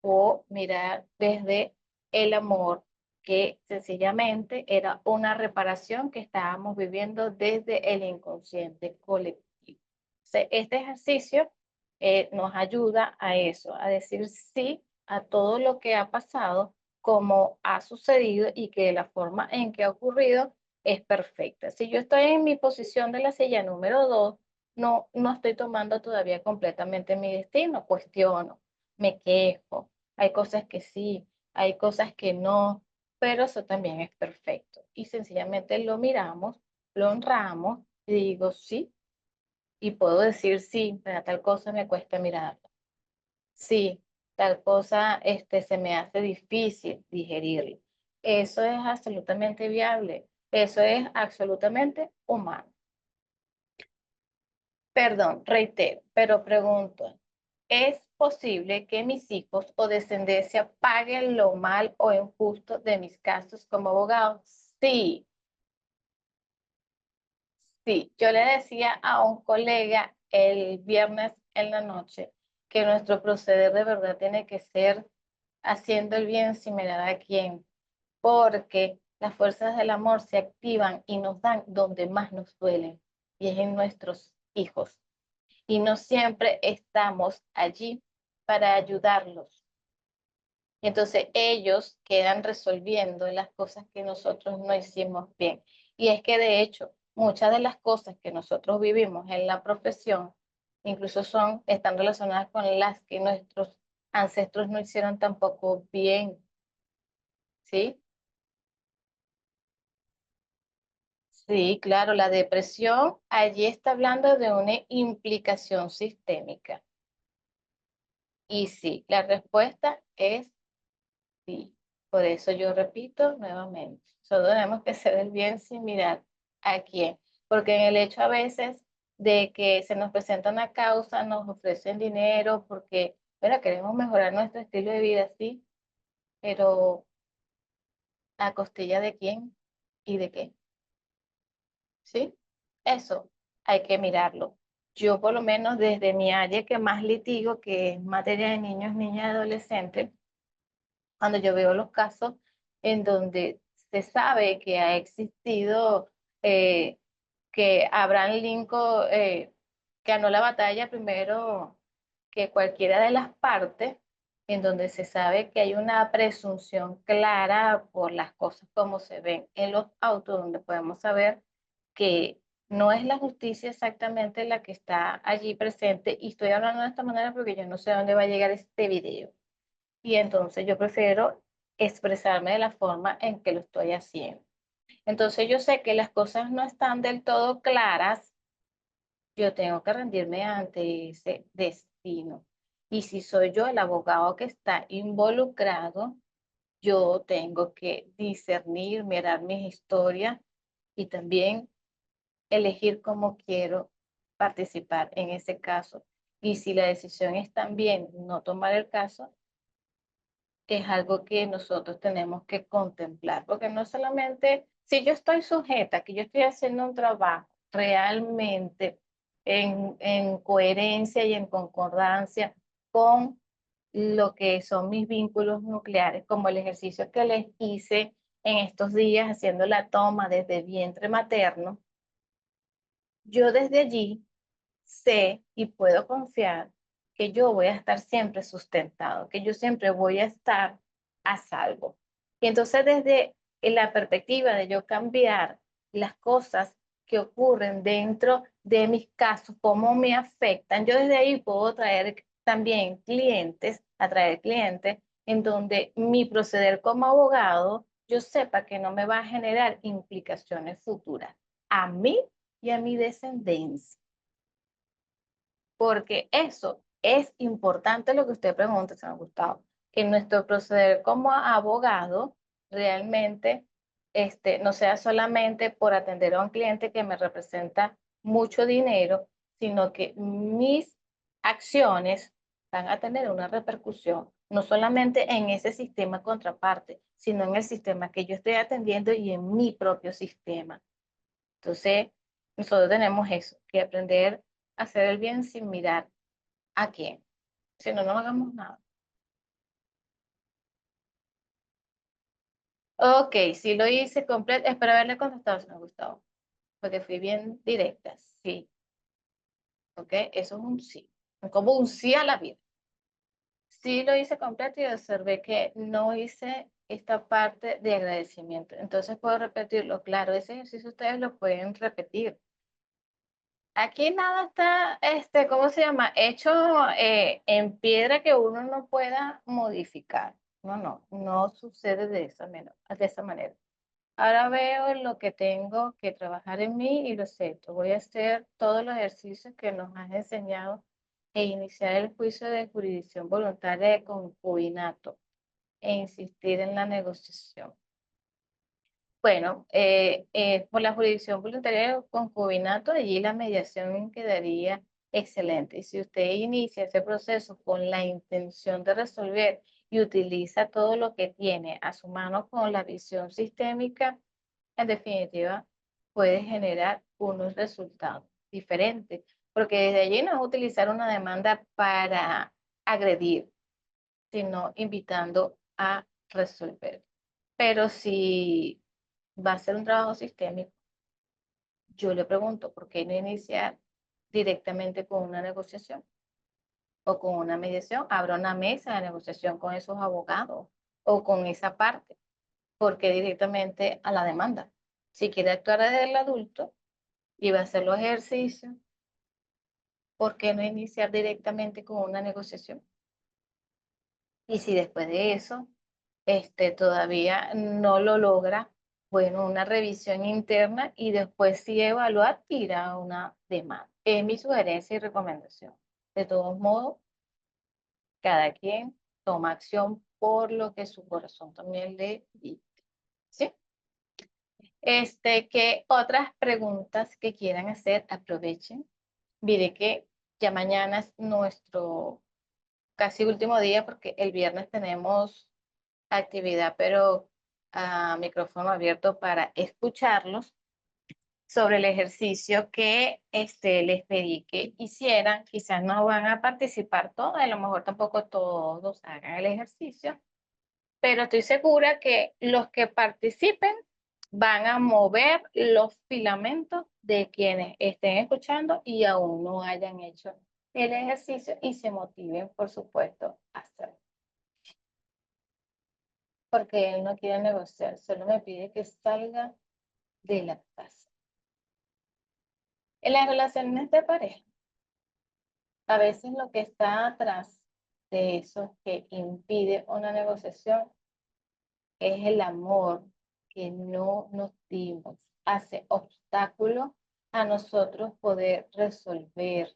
o mirar desde el amor, que sencillamente era una reparación que estábamos viviendo desde el inconsciente colectivo. Este ejercicio nos ayuda a eso, a decir sí a todo lo que ha pasado, como ha sucedido y que la forma en que ha ocurrido es perfecta. Si yo estoy en mi posición de la silla número 2, no estoy tomando todavía completamente mi destino, cuestiono, me quejo, hay cosas que sí, hay cosas que no, pero eso también es perfecto. Y sencillamente lo miramos, lo honramos y digo sí, y puedo decir sí, pero tal cosa me cuesta mirarla. Sí, tal cosa se me hace difícil digerirlo. Eso es absolutamente viable. Eso es absolutamente humano. Perdón, reitero, pero pregunto, ¿es posible que mis hijos o descendencia paguen lo mal o injusto de mis casos como abogado? Sí, sí. Yo le decía a un colega el viernes en la noche que nuestro proceder de verdad tiene que ser haciendo el bien sin mirar a quién, porque las fuerzas del amor se activan y nos dan donde más nos duelen, y es en nuestros hijos. Y no siempre estamos allí para ayudarlos. Y entonces ellos quedan resolviendo las cosas que nosotros no hicimos bien. Y es que de hecho, muchas de las cosas que nosotros vivimos en la profesión, incluso están relacionadas con las que nuestros ancestros no hicieron tampoco bien, ¿sí? Sí, claro, la depresión allí está hablando de una implicación sistémica. Y sí, la respuesta es sí. Por eso yo repito nuevamente, solo tenemos que hacer el bien sin mirar a quién, porque en el hecho a veces de que se nos presenta una causa, nos ofrecen dinero porque, bueno, queremos mejorar nuestro estilo de vida, sí, pero ¿a costilla de quién y de qué? ¿Sí? Eso hay que mirarlo. Yo por lo menos desde mi área que más litigo, que es materia de niños, niñas y adolescentes, cuando yo veo los casos en donde se sabe que ha existido, que Abraham Lincoln ganó la batalla primero que cualquiera de las partes, en donde se sabe que hay una presunción clara por las cosas como se ven en los autos, donde podemos saber que No es la justicia exactamente la que está allí presente y estoy hablando de esta manera porque yo no sé a dónde va a llegar este video. Y entonces yo prefiero expresarme de la forma en que lo estoy haciendo. Entonces yo sé que las cosas no están del todo claras, yo tengo que rendirme ante ese destino. Y si soy yo el abogado que está involucrado, yo tengo que discernir, mirar mis historias y también elegir cómo quiero participar en ese caso. Y si la decisión es también no tomar el caso, es algo que nosotros tenemos que contemplar, porque no solamente, si yo estoy sujeta, que yo estoy haciendo un trabajo realmente en coherencia y en concordancia con lo que son mis vínculos nucleares, como el ejercicio que les hice en estos días haciendo la toma desde vientre materno, yo desde allí sé y puedo confiar que yo voy a estar siempre sustentado, que yo siempre voy a estar a salvo. Y entonces desde la perspectiva de yo cambiar las cosas que ocurren dentro de mis casos, cómo me afectan, yo desde ahí puedo traer también clientes, atraer clientes en donde mi proceder como abogado, yo sepa que no me va a generar implicaciones futuras a mí y a mi descendencia. Porque eso es importante lo que usted pregunta, señor Gustavo, que nuestro proceder como abogado realmente no sea solamente por atender a un cliente que me representa mucho dinero, sino que mis acciones van a tener una repercusión, no solamente en ese sistema contraparte, sino en el sistema que yo estoy atendiendo y en mi propio sistema. Entonces, nosotros tenemos eso, que aprender a hacer el bien sin mirar a quién. Si no, no hagamos nada. Ok, sí lo hice completo. Espero haberle contestado, señor Gustavo, porque fui bien directa. Sí, ok, eso es un sí. Como un sí a la vida. Sí lo hice completo y observé que no hice esta parte de agradecimiento. Entonces puedo repetirlo. Claro, ese ejercicio ustedes lo pueden repetir. Aquí nada está, ¿cómo se llama? Hecho en piedra que uno no pueda modificar. No, no, no sucede de esa manera. Ahora veo lo que tengo que trabajar en mí y lo acepto. Voy a hacer todos los ejercicios que nos has enseñado e iniciar el juicio de jurisdicción voluntaria de concubinato e insistir en la negociación. Bueno, por la jurisdicción voluntaria de concubinato, allí la mediación quedaría excelente. Y si usted inicia ese proceso con la intención de resolver y utiliza todo lo que tiene a su mano con la visión sistémica, en definitiva, puede generar unos resultados diferentes, porque desde allí no es utilizar una demanda para agredir, sino invitando a resolver. Pero si va a ser un trabajo sistémico, yo le pregunto, ¿por qué no iniciar directamente con una negociación o con una mediación? Abra una mesa de negociación con esos abogados o con esa parte, porque directamente a la demanda. Si quiere actuar desde el adulto y va a hacer los ejercicios, ¿por qué no iniciar directamente con una negociación? Y si después de eso todavía no lo logra, bueno, una revisión interna y después sí evaluar, ir a una demanda. Es mi sugerencia y recomendación. De todos modos, cada quien toma acción por lo que su corazón también le dicte. ¿Sí? ¿Qué otras preguntas que quieran hacer? Aprovechen. Mire que ya mañana es nuestro casi último día porque el viernes tenemos actividad, pero a micrófono abierto para escucharlos sobre el ejercicio que les pedí que hicieran. Quizás no van a participar todos, a lo mejor tampoco todos hagan el ejercicio, pero estoy segura que los que participen van a mover los filamentos de quienes estén escuchando y aún no hayan hecho el ejercicio y se motiven, por supuesto, a hacerlo. Porque él no quiere negociar, solo me pide que salga de la casa. En las relaciones de pareja, a veces lo que está atrás de eso que impide una negociación es el amor que no nos dimos, hace obstáculo a nosotros poder resolver.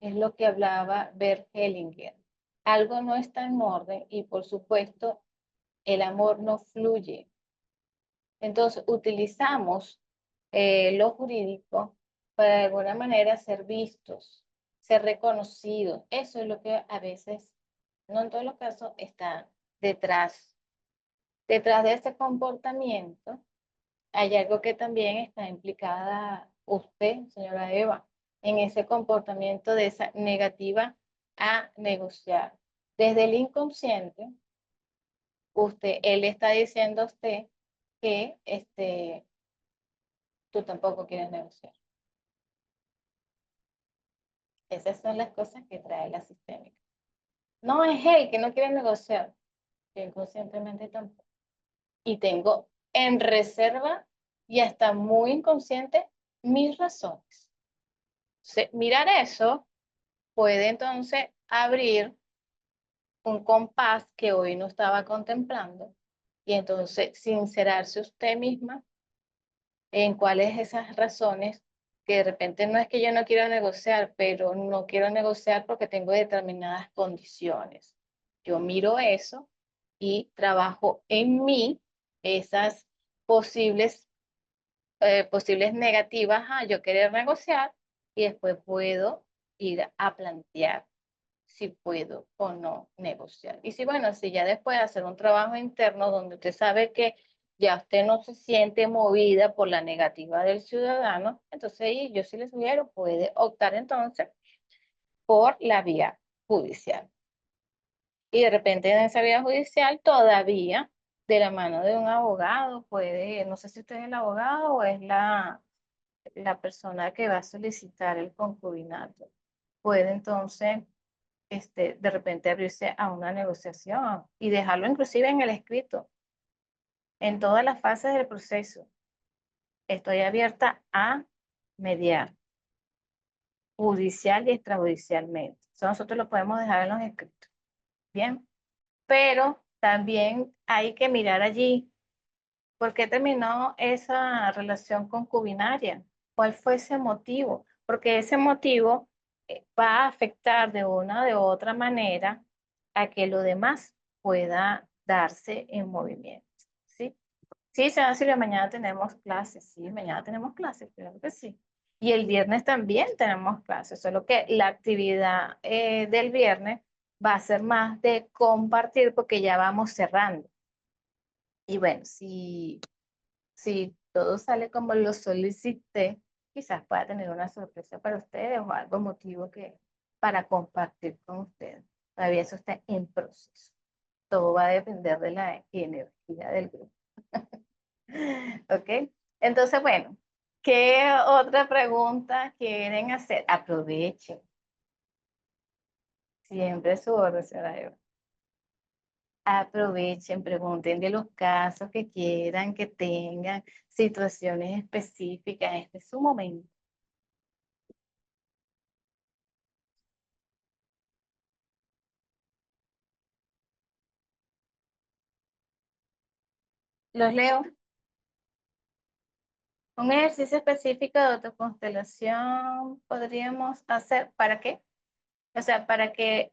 Es lo que hablaba Bert Hellinger. Algo no está en orden y por supuesto el amor no fluye. Entonces utilizamos lo jurídico para de alguna manera ser vistos, ser reconocidos. Eso es lo que a veces, no en todos los casos, está detrás. Detrás de ese comportamiento hay algo que también está implicada usted, señora Eva, en ese comportamiento de esa negativa a negociar. Desde el inconsciente, él está diciendo a usted que tú tampoco quieres negociar. Esas son las cosas que trae la sistémica. No es él que no quiere negociar, yo inconscientemente tampoco. Y tengo en reserva y hasta muy inconsciente mis razones. Mirar eso puede entonces abrir un compás que hoy no estaba contemplando y entonces sincerarse usted misma en cuáles esas razones que de repente no es que yo no quiero negociar, pero no quiero negociar porque tengo determinadas condiciones. Yo miro eso y trabajo en mí esas posibles negativas a yo querer negociar y después puedo ir a plantear si puedo o no negociar. Y si, bueno, si ya después de hacer un trabajo interno donde usted sabe que ya usted no se siente movida por la negativa del ciudadano, entonces yo sí le sugiero, puede optar entonces por la vía judicial. Y de repente en esa vía judicial todavía de la mano de un abogado puede, no sé si usted es el abogado o es la persona que va a solicitar el concubinato, puede entonces de repente abrirse a una negociación y dejarlo inclusive en el escrito, en todas las fases del proceso. Estoy abierta a mediar, judicial y extrajudicialmente. Eso nosotros lo podemos dejar en los escritos. Bien, pero también hay que mirar allí por qué terminó esa relación concubinaria, cuál fue ese motivo, porque ese motivo va a afectar de una o de otra manera a que lo demás pueda darse en movimiento, ¿sí? Sí, señora Silvia, mañana tenemos clases, sí, mañana tenemos clases, claro que sí. Y el viernes también tenemos clases, solo que la actividad del viernes va a ser más de compartir porque ya vamos cerrando. Y bueno, si todo sale como lo solicité, quizás pueda tener una sorpresa para ustedes o algo motivo para compartir con ustedes. Todavía eso está en proceso. Todo va a depender de la energía del grupo. ¿Ok? Entonces, bueno, ¿qué otra pregunta quieren hacer? Aprovechen. Siempre su orden, señora Eva. Aprovechen, pregunten de los casos que quieran, que tengan situaciones específicas. Este es su momento. Los leo. Un ejercicio específico de autoconstelación podríamos hacer. ¿Para qué? O sea, ¿para qué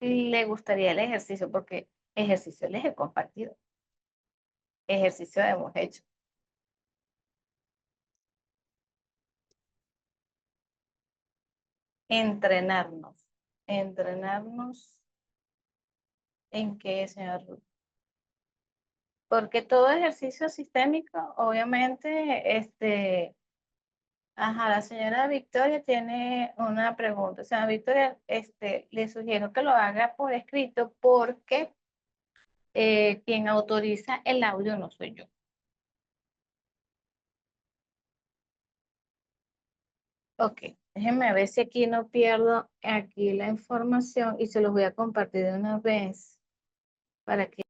le gustaría el ejercicio? Porque ejercicio les he compartido. Ejercicio hemos hecho. Entrenarnos. Entrenarnos en qué, señor Ruth. Porque todo ejercicio sistémico, obviamente, ajá, la señora Victoria tiene una pregunta. Señora Victoria, le sugiero que lo haga por escrito porque quien autoriza el audio no soy yo. Ok, déjenme ver si aquí no pierdo aquí la información y se los voy a compartir de una vez para que